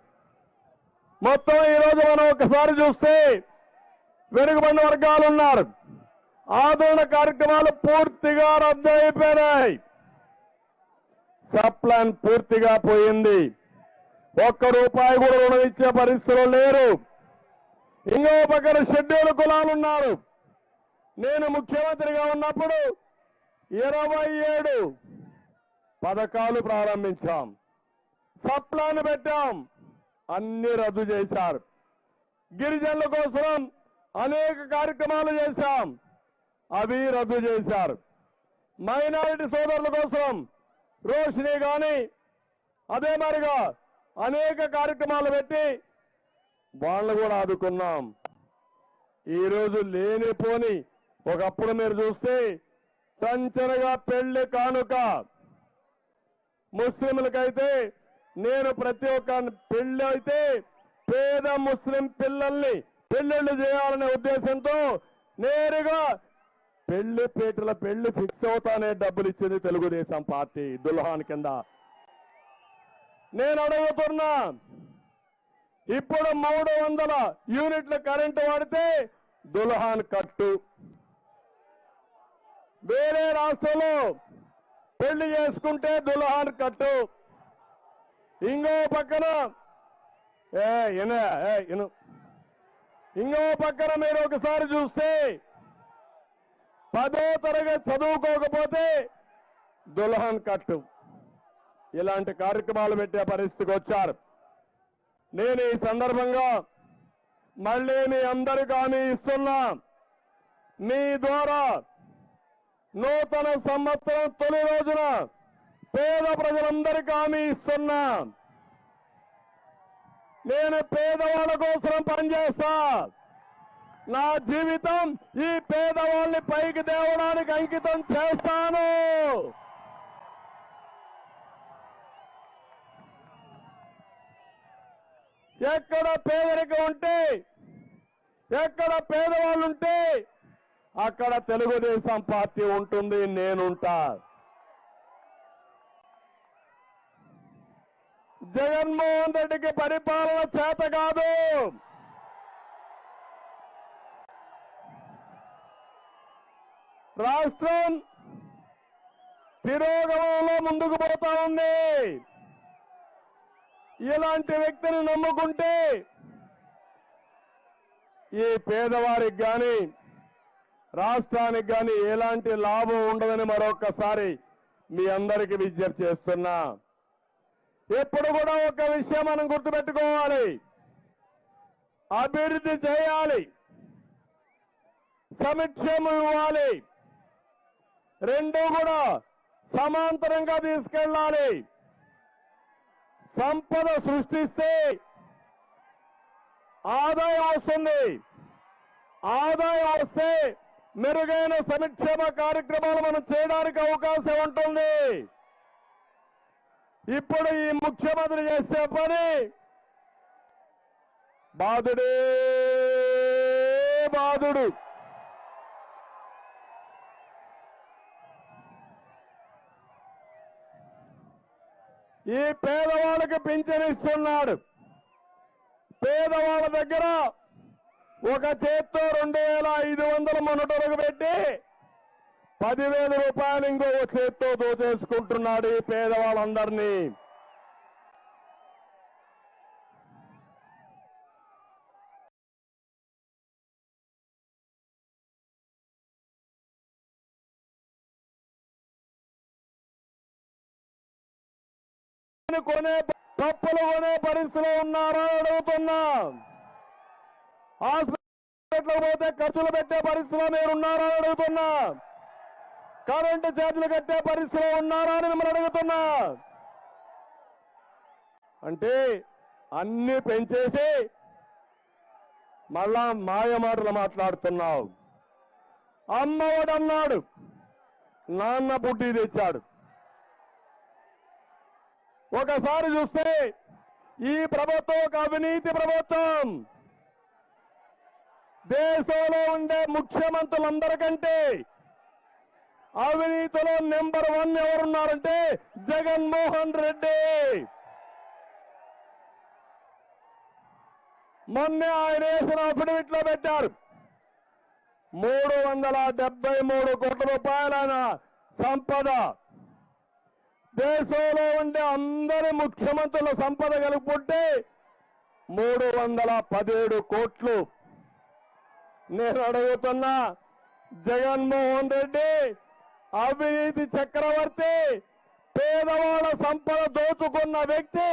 మొత్తం ఈరోజు మనం ఒకసారి చూస్తే వెనుకబడిన వర్గాలు ఉన్నారు. ఆదరణ కార్యక్రమాలు పూర్తిగా రద్దు అయిపోయినాయి. సప్లాన్ పూర్తిగా పోయింది. ₹1 కూడా రుణం ఇచ్చే పరిస్థితులు లేరు. ఇంకో పక్కన షెడ్యూల్ కులాలు ఉన్నారు. నేను ముఖ్యమంత్రిగా ఉన్నప్పుడు 27 పథకాలు ప్రారంభించాం. సప్లాన్ పెట్టాం. అన్ని రద్దు చేశారు. గిరిజనుల కోసం అనేక కార్యక్రమాలు చేశాం. అవి రద్దు చేశారు. మైనారిటీ సోదరుల కోసం రోషిని గాని అదే మరిగా అనేక కార్యక్రమాలు పెట్టి వాళ్ళు కూడా ఆదుకున్నాం. ఈరోజు లేనిపోని ఒకప్పుడు మీరు చూస్తే సంచనగా పెళ్లి కానుక ముస్లింలకైతే నేను ప్రతి ఒక్క పెళ్లి అయితే పేద ముస్లిం పిల్లల్ని పెళ్లిళ్ళు చేయాలనే ఉద్దేశంతో నేరుగా పెళ్లి ఫిక్స్ అవుతానే డబ్బులు ఇచ్చింది తెలుగుదేశం పార్టీ దుల్హాన్ కింద. నేను అడుగుతున్నా, ఇప్పుడు 300 యూనిట్ల కరెంటు వాడితే దుల్హాన్ కట్టు. వేరే రాష్ట్రంలో పెళ్లి చేసుకుంటే దుల్హాన్ కట్టు. ఇంకో పక్కన ఇంకో పక్కన మీరు ఒకసారి చూస్తే 10వ తరగతి చదువుకోకపోతే దుల్హన్ కట్టు. ఇలాంటి కార్యక్రమాలు పెట్టే పరిస్థితికి వచ్చారు. నేను ఈ సందర్భంగా మళ్ళీ మీ అందరికీ హామీ ఇస్తున్నా, మీ ద్వారా నూతన సంవత్సరం తొలి రోజున పేద ప్రజలందరికీ హామీ ఇస్తున్నా. నేను పేదవాళ్ళ కోసం పనిచేస్తా. నా జీవితం ఈ పేదవాళ్ళని పైకి తేవడానికి అంకితం చేస్తాను. ఎక్కడ పేదరికం ఉంటే, ఎక్కడ పేదవాళ్ళు ఉంటే అక్కడ తెలుగుదేశం పార్టీ ఉంటుంది, నేనుంటా. జగన్మోహన్ రెడ్డికి పరిపాలన చేత కాదు. రాష్ట్రం తిరోగమనంలో ముందుకు పోతా ఉంది. ఇలాంటి వ్యక్తిని నమ్ముకుంటే ఈ పేదవారికి గాని రాష్ట్రానికి గాని ఎలాంటి లాభం ఉండదని మరొకసారి మీ అందరికీ విజ్ఞప్తి చేస్తున్నా. ఎప్పుడు కూడా ఒక విషయం మనం గుర్తుపెట్టుకోవాలి, అభివృద్ధి చేయాలి, సంక్షేమం ఇవ్వాలి, రెండూ కూడా సమాంతరంగా తీసుకెళ్ళాలి. సంపద సృష్టిస్తే ఆదాయం వస్తుంది. ఆదాయం వస్తే మెరుగైన సంక్షేమ కార్యక్రమాలు మనం చేయడానికి అవకాశం ఉంటుంది. ఇప్పుడు ఈ ముఖ్యమంత్రి చేసే పని బాధుడే బాధుడు. ఈ పేదవాళ్ళకి పింఛన్ ఇస్తున్నాడు. పేదవాళ్ళ దగ్గర ఒక చేత్తో 2,500 మొన్నటరకు పెట్టి 10,000 రూపాయలు ఇంకో చేత్తో దోచేసుకుంటున్నాడు ఈ పేదవాళ్ళందరినీ. కొనే పప్పులు కొనే పరిస్థితిలో ఉన్నారా అడుగుతున్నా. హాస్పిటల్ పోతే ఖర్చులు పెట్టే పరిస్థితిలో మీరు ఉన్నారా అడుగుతున్నా. కరెంటు ఛార్జీలు కట్టే పరిస్థితిలో ఉన్నారా అని మిమ్మల్ని అడుగుతున్నా. అంటే అన్ని పెంచేసి మళ్ళా మాయ మాటలు మాట్లాడుతున్నావు. అమ్మఒడు అన్నాడు, నాన్న పుట్టి తెచ్చాడు. ఒకసారి చూస్తే ఈ ప్రభుత్వం ఒక అవినీతి ప్రభుత్వం. దేశంలో ఉండే ముఖ్యమంత్రులందరికంటే అవినీతిలో నెంబర్ 1 ఎవరున్నారంటే జగన్మోహన్ రెడ్డి. మొన్నే ఆయన వేసిన అఫిడవిట్ లో పెట్టారు 373 కోట్ల రూపాయల సంపద. దేశంలో ఉండే అందరి ముఖ్యమంత్రుల సంపద కలుపుకుంటే 317 కోట్లు. నేను అడుగుతున్నా, జగన్మోహన్ రెడ్డి అవినీతి చక్రవర్తి, పేదవాళ్ళ సంపద దోచుకున్న వ్యక్తి,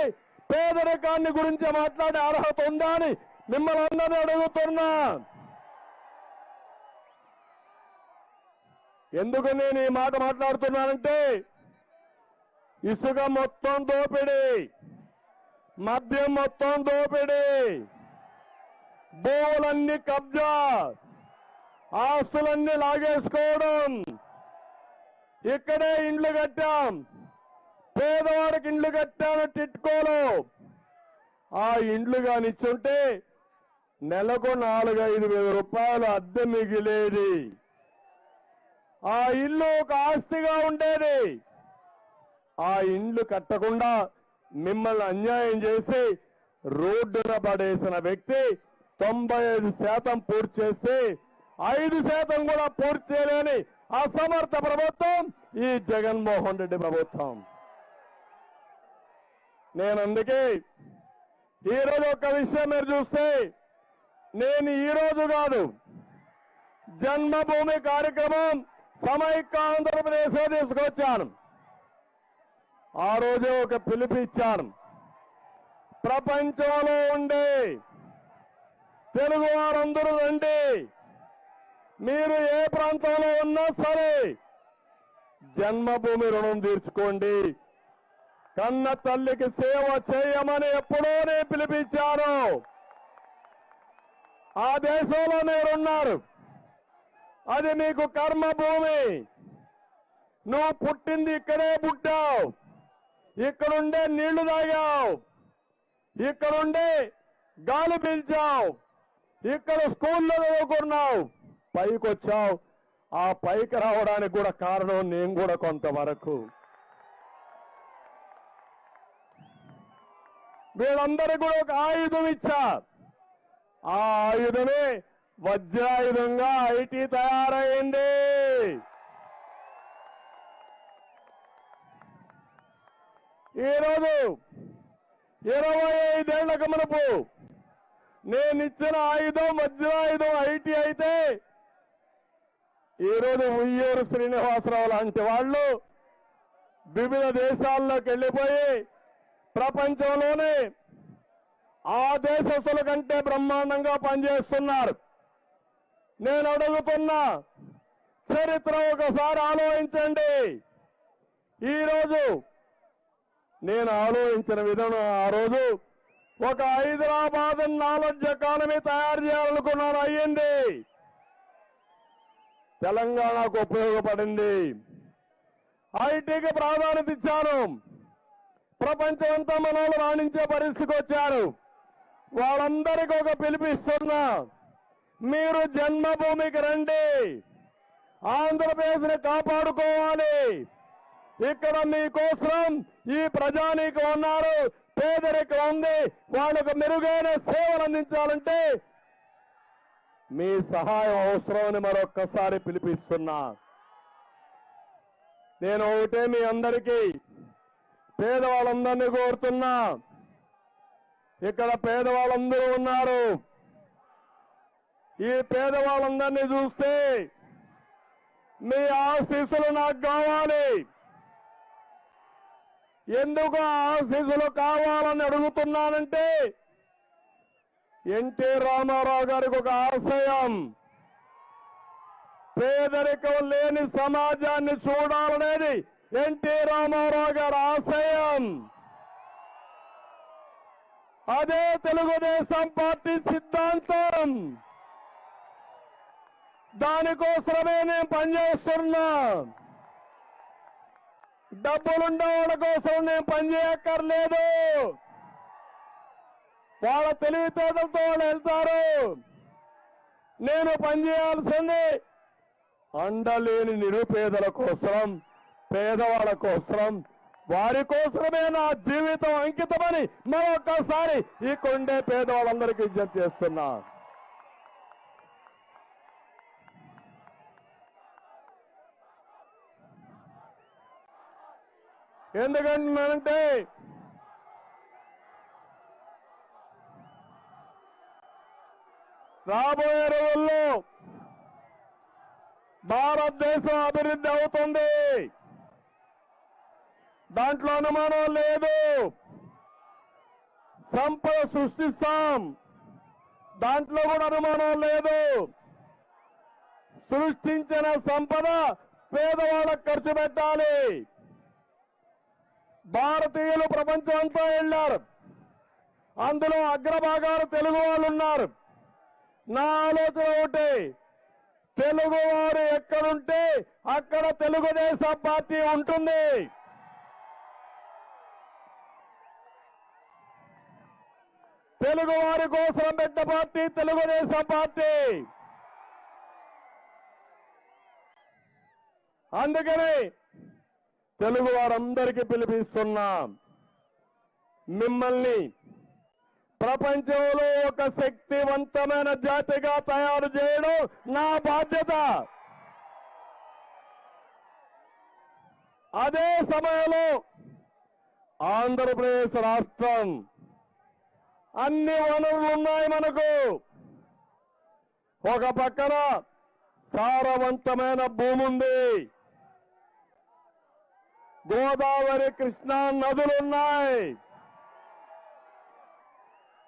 పేదరికాన్ని గురించి మాట్లాడే అర్హత ఉందా అని మిమ్మల్ని అందరినీ అడుగుతున్నా. ఎందుకు నేను ఈ మాట మాట్లాడుతున్నానంటే, ఇసుక మొత్తం దోపిడీ, మద్యం మొత్తం దోపిడీ, భూములన్నీ కబ్జా, ఆస్తులన్నీ లాగేసుకోవడం. ఇక్కడే ఇండ్లు కట్టాం, పేదవాడికి ఇండ్లు కట్టాను టిట్కోలో. ఆ ఇండ్లు కానిచ్చుంటే నెలకు 4-5 వేల రూపాయలు అద్దె మిగిలేది. ఆ ఇల్లు ఒక ఆస్తిగా ఉండేది. ఆ ఇండ్లు కట్టకుండా మిమ్మల్ని అన్యాయం చేసి రోడ్డున పడేసిన వ్యక్తి 95% పూర్తి చేస్తే 5% కూడా పూర్తి చేయలేని అసమర్థ ప్రభుత్వం ఈ జగన్మోహన్ రెడ్డి ప్రభుత్వం. నేను అందుకే ఈరోజు ఒక విషయం మీరు చూస్తే, నేను ఈరోజు కాదు, జన్మభూమి కార్యక్రమం సమైక్య ఆంధ్రప్రదేశ్ తీసుకొచ్చాను. ఆ రోజే ఒక పిలుపు ఇచ్చాను. ప్రపంచంలో ఉండే తెలుగు వారందరూ రండి, మీరు ఏ ప్రాంతంలో ఉన్నా సరే జన్మభూమి రుణం తీర్చుకోండి, కన్న తల్లికి సేవ చేయమని ఎప్పుడో నేను పిలిపించాను. ఆ దేశంలో మీరున్నారు, అది మీకు కర్మభూమి. నువ్వు పుట్టింది ఇక్కడే పుట్టావు, ఇక్కడుండే నీళ్లు తాగావు, ఇక్కడుండే గాలి పీల్చావు, ఇక్కడ స్కూల్లో చదువుకున్నావు, పైకి వచ్చావు. ఆ పైకి రావడానికి కూడా కారణం నేను కూడా కొంతవరకు. వీళ్ళందరికీ కూడా ఒక ఆయుధం ఇచ్చా. ఆ ఆయుధమే వజ్రాయుధంగా ఐటీ తయారైంది. ఈరోజు 25 ఏళ్లకు మునుపు నేనిచ్చిన ఆయుధం వజ్రాయుధం ఐటీ అయితే, ఈరోజు ఉయ్యూరు శ్రీనివాసరావు లాంటి వాళ్ళు వివిధ దేశాల్లోకి వెళ్ళిపోయి ప్రపంచంలోనే ఆ దేశస్తుల కంటే బ్రహ్మాండంగా పనిచేస్తున్నారు. నేను అడుగుతున్నా, చరిత్ర ఒకసారి ఆలోచించండి. ఈరోజు నేను ఆలోచించిన విధానం, ఆ రోజు ఒక హైదరాబాద్ నాలెడ్జ్ ఎకానమీ తయారు చేయాలనుకున్నాను, అయ్యింది. తెలంగాణకు ఉపయోగపడింది. ఐటీకి ప్రాధాన్యత ఇచ్చాను. ప్రపంచం అంతా మనోళ్ళు రాణించే పరిస్థితికి వచ్చారు. వాళ్ళందరికీ ఒక పిలిపిస్తున్నా, మీరు జన్మభూమికి రండి, ఆంధ్రప్రదేశ్ని కాపాడుకోవాలి. ఇక్కడ మీకోసం ఈ ప్రజానీకం ఉన్నారు, పేదరికం ఉంది, వాళ్ళకు మెరుగైన సేవలు అందించాలంటే మీ సహాయం అవసరమని మరొక్కసారి పిలిపిస్తున్నా. నేను ఒకటే మీ అందరికీ, పేదవాళ్ళందరినీ కోరుతున్నా. ఇక్కడ పేదవాళ్ళందరూ ఉన్నారు. ఈ పేదవాళ్ళందరినీ చూస్తే మీ ఆశీస్సులు నాకు కావాలి. ఎందుకు ఆశీస్సులు కావాలని అడుగుతున్నానంటే ఎన్టీ రామారావు గారికి ఒక ఆశయం పేదరికం లేని సమాజాన్ని చూడాలనేది ఎన్టీ రామారావు గారి ఆశయం. అదే తెలుగుదేశం పార్టీ సిద్ధాంతం. దానికోసమే నేను పనిచేస్తున్నా. డబ్బులుండే వాళ్ళ కోసం నేను పనిచేయక్కర్లేదు. వాళ్ళ తెలివితేటలతో వాళ్ళు వెళ్తారు. నేను పనిచేయాల్సింది అండలేని నిరుపేదల కోసం, పేదవాళ్ళ కోసం, వారి కోసమే నా జీవితం అంకితమని మరొకసారి ఈ కొండే పేదవాళ్ళందరికీ విజ్ఞప్తి చేస్తున్నా. ఎందుకంటున్నానంటే రాబోయే రోజుల్లో భారతదేశం అభివృద్ధి అవుతుంది. దాంట్లో అనుమానం లేదు. సంపద సృష్టిస్తాం, దాంట్లో కూడా అనుమానం లేదు. సృష్టించిన సంపద పేదవాళ్ళకు ఖర్చు పెట్టాలి. భారతీయులు ప్రపంచం అంతా వెళ్ళారు. అందులో అగ్రభాగాలు తెలుగు వాళ్ళు ఉన్నారు. నా ఆలోచన ఒకటి, తెలుగువారు ఎక్కడుంటే అక్కడ తెలుగుదేశం పార్టీ ఉంటుంది. తెలుగు వారి కోసం పెట్ట పార్టీ తెలుగుదేశం పార్టీ. అందుకని తెలుగు వారందరికీ పిలిపిస్తున్నాం, మిమ్మల్ని ప్రపంచంలో ఒక శక్తివంతమైన జాతిగా తయారు చేయడం నా బాధ్యత. అదే సమయంలో ఆంధ్రప్రదేశ్ రాష్ట్రం అన్ని వనరులు ఉన్నాయి మనకు. ఒక పక్కన సారవంతమైన భూమి ఉంది, గోదావరి కృష్ణా నదులున్నాయి,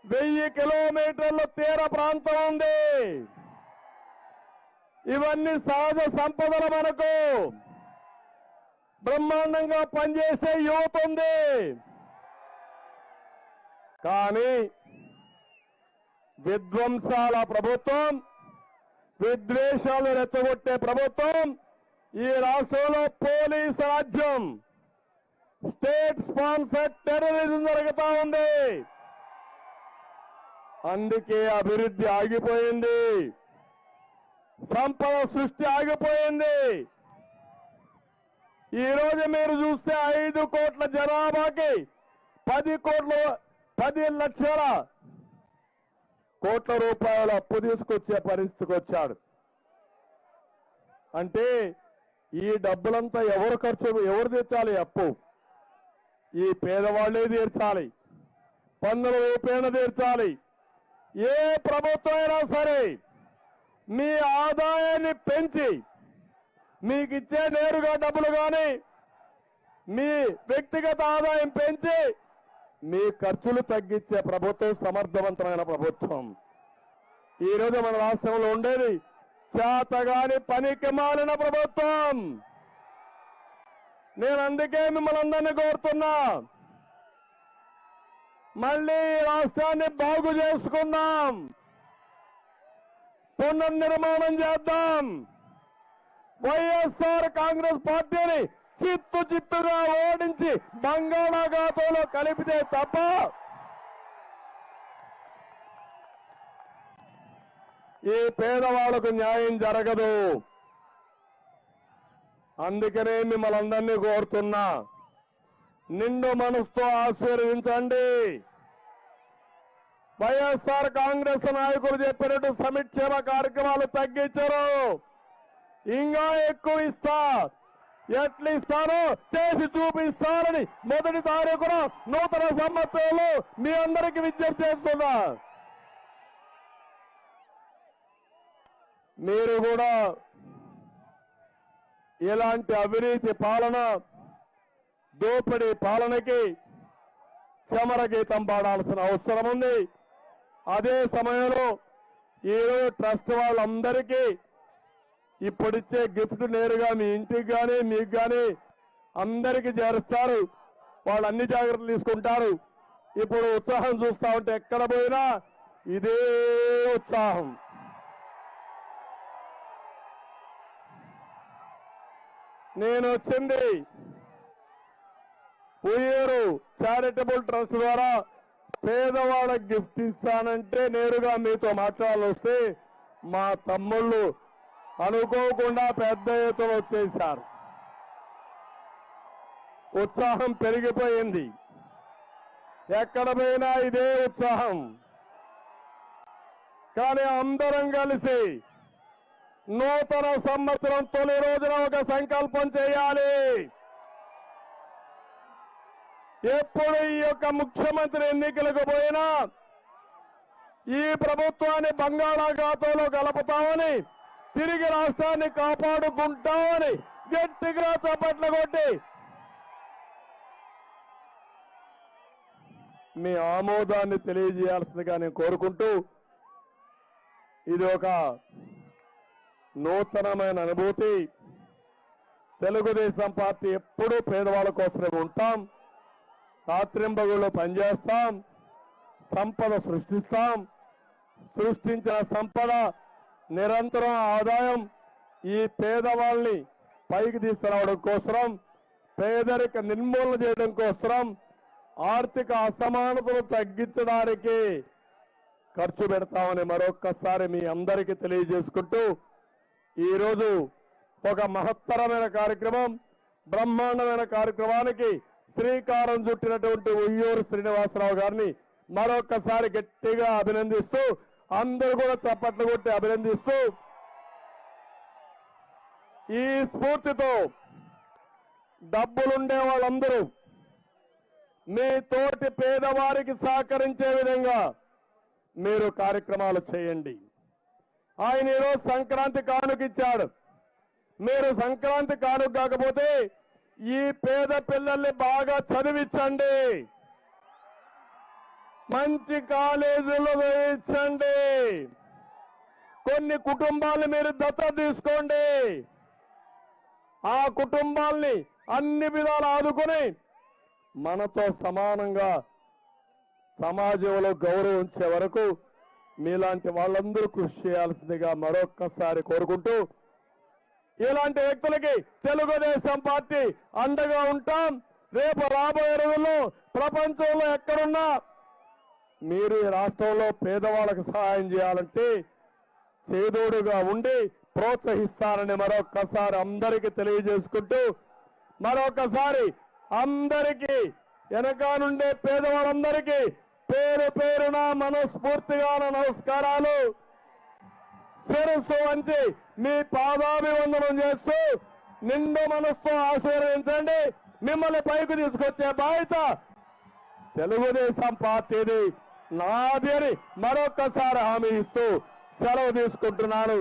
1000 కిలోమీటర్ల తీర ప్రాంతం ఉంది. ఇవన్నీ సహజ సంపదలు మనకు. బ్రహ్మాండంగా పనిచేసే యువత ఉంది. కానీ విధ్వంసాల ప్రభుత్వం, విద్వేషాలు రెచ్చగొట్టే ప్రభుత్వం, ఈ రాష్ట్రంలో పోలీసు రాజ్యం, స్టేట్ స్పాన్సర్డ్ టెర్రరిజం జరుగుతూ ఉంది. అందుకే అభివృద్ధి ఆగిపోయింది, సంపద సృష్టి ఆగిపోయింది. ఈరోజు మీరు చూస్తే 5 కోట్ల జనాభాకి 10 లక్షల కోట్ల రూపాయల అప్పు తీసుకొచ్చే పరిస్థితికి వచ్చాడు. అంటే ఈ డబ్బులంతా ఎవరు తీర్చాలి? అప్పు ఈ పేదవాళ్లే తీర్చాలి, పన్నుల రూపేణ తీర్చాలి. ఏ ప్రభుత్వం అయినా సరే మీ ఆదాయాన్ని పెంచి మీకు ఇచ్చే నేరుగా డబ్బులు కానీ మీ వ్యక్తిగత ఆదాయం పెంచి మీ ఖర్చులు తగ్గించే ప్రభుత్వం సమర్థవంతమైన ప్రభుత్వం. ఈరోజు మన రాష్ట్రంలో ఉండేది చేతగాని పనికి మాలిన ప్రభుత్వం. నేను అందుకే మిమ్మల్ని అందరినీ కోరుతున్నా, మళ్ళీ ఈ రాష్ట్రాన్ని బాగు చేసుకుందాం, పునర్నిర్మాణం చేద్దాం. వైఎస్ఆర్ కాంగ్రెస్ పార్టీని చిత్తుగా ఓడించి బంగాళాఖాతంలో కలిపితే తప్ప ఈ పేదవాళ్లకు న్యాయం జరగదు. అందుకనే మిమ్మల్ని అందరినీ కోరుతున్నా, నిండు మనసుతో ఆశీర్వదించండి. వైఎస్ఆర్ కాంగ్రెస్ నాయకులు చెప్పినట్టు సంక్షేమ కార్యక్రమాలు తగ్గించరు, ఇంకా ఎక్కువ ఇస్తా. ఎట్లా ఇస్తారో చేసి చూపిస్తారని 1వ తారీఖున నూతన సంవత్సరంలో మీ అందరికీ విజ్ఞప్తి చేస్తున్నా. మీరు కూడా ఇలాంటి అవినీతి పాలన దోపిడీ పాలనకి చమరగీతం పాడాల్సిన అవసరం ఉంది. అదే సమయంలో ఈరోజు ట్రస్ట్ వాళ్ళందరికీ ఇప్పుడిచ్చే గిఫ్ట్ నేరుగా మీ ఇంటికి కానీ మీకు కానీ అందరికీ చేరుస్తారు. వాళ్ళు అన్ని జాగ్రత్తలు తీసుకుంటారు. ఇప్పుడు ఉత్సాహం చూస్తా ఉంటే ఎక్కడ పోయినా ఇదే ఉత్సాహం. నేను వచ్చింది ఉయ్యూరు చారిటబుల్ ట్రస్ట్ ద్వారా పేదవాళ్ళకి గిఫ్ట్ ఇస్తానంటే నేరుగా మీతో మాట్లాడాలి వస్తే మా తమ్ముళ్ళు అనుకోకుండా పెద్ద ఎత్తున వచ్చేశారు. ఉత్సాహం పెరిగిపోయింది. ఎక్కడ పోయినా ఇదే ఉత్సాహం. కానీ అందరం కలిసి నూతన సంవత్సరం తొలి రోజున ఒక సంకల్పం చేయాలి. ఎప్పుడు ఈ యొక్క ముఖ్యమంత్రి ఎన్నికలకు పోయినా ఈ ప్రభుత్వాన్ని బంగాళాఖాతంలో కలుపుతామని, తిరిగి రాష్ట్రాన్ని కాపాడుకుంటామని గట్టిగా చప్పట్లు కొట్టి మీ ఆమోదాన్ని తెలియజేయాల్సిందిగా నేను కోరుకుంటూ, ఇది ఒక నూతనమైన అనుభూతి. తెలుగుదేశం పార్టీ ఎప్పుడూ పేదవాళ్ళ కోసమే ఉంటాం. రాత్రింబగుళ్ళు పనిచేస్తాం, సంపద సృష్టిస్తాం. సృష్టించిన సంపద నిరంతరం ఆదాయం ఈ పేదవాళ్ళని పైకి తీసుకురావడం కోసం, పేదరిక నిర్మూలన చేయడం కోసం, ఆర్థిక అసమానతలు తగ్గించడానికి ఖర్చు పెడతామని మరొక్కసారి మీ అందరికీ తెలియజేసుకుంటూ, ఈరోజు ఒక మహత్తరమైన కార్యక్రమం, బ్రహ్మాండమైన కార్యక్రమానికి శ్రీకారం చుట్టినటువంటి ఉయ్యూరు శ్రీనివాసరావు గారిని మరొక్కసారి గట్టిగా అభినందిస్తూ, అందరూ కూడా చప్పట్లు కొట్టి అభినందిస్తూ, ఈ స్ఫూర్తితో డబ్బులుండే వాళ్ళందరూ మీ తోటి పేదవారికి సహకరించే విధంగా మీరు కార్యక్రమాలు చేయండి. ఆయన ఈరోజు సంక్రాంతి కానుక ఇచ్చాడు. మీరు సంక్రాంతి కానుక కాకపోతే ఈ పేద పిల్లల్ని బాగా చదివించండి, మంచి కాలేజీలో వేయించండి, కొన్ని కుటుంబాలను మీరు దత్తత తీసుకోండి. ఆ కుటుంబాల్ని అన్ని విధాలు ఆదుకొని మనతో సమానంగా సమాజంలో గౌరవించే వరకు మీలాంటి వాళ్ళందరూ కృషి చేయాల్సిందిగా మరొక్కసారి కోరుకుంటూ, ఇలాంటి వ్యక్తులకి తెలుగుదేశం పార్టీ అండగా ఉంటాం. రేపు రాబోయే రోజుల్లో ప్రపంచంలో ఎక్కడున్నా మీరు ఈ రాష్ట్రంలో పేదవాళ్ళకు సహాయం చేయాలంటే చేదోడుగా ఉండి ప్రోత్సహిస్తారని మరొక్కసారి అందరికీ తెలియజేసుకుంటూ, మరొకసారి అందరికీ వెనక నుండే పేదవాళ్ళందరికీ పేరు పేరున మనస్ఫూర్తిగా నమస్కారాలు. శిరస్సు వంచి మీ పాదాభివందనం చేస్తూ నిండు మనస్సుతో ఆశీర్వదించండి. మిమ్మల్ని పైకి తీసుకొచ్చే బాధ్యత తెలుగుదేశం పార్టీది, నాది అని మరొక్కసారి హామీ ఇస్తూ సెలవు తీసుకుంటున్నాను.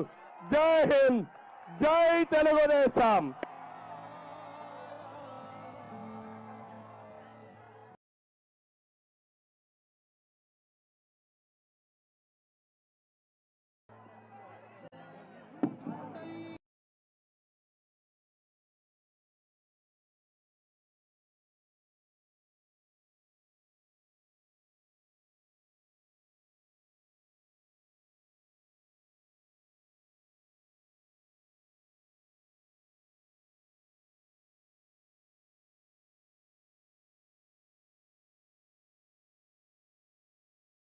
జై హింద్, జై తెలుగుదేశం.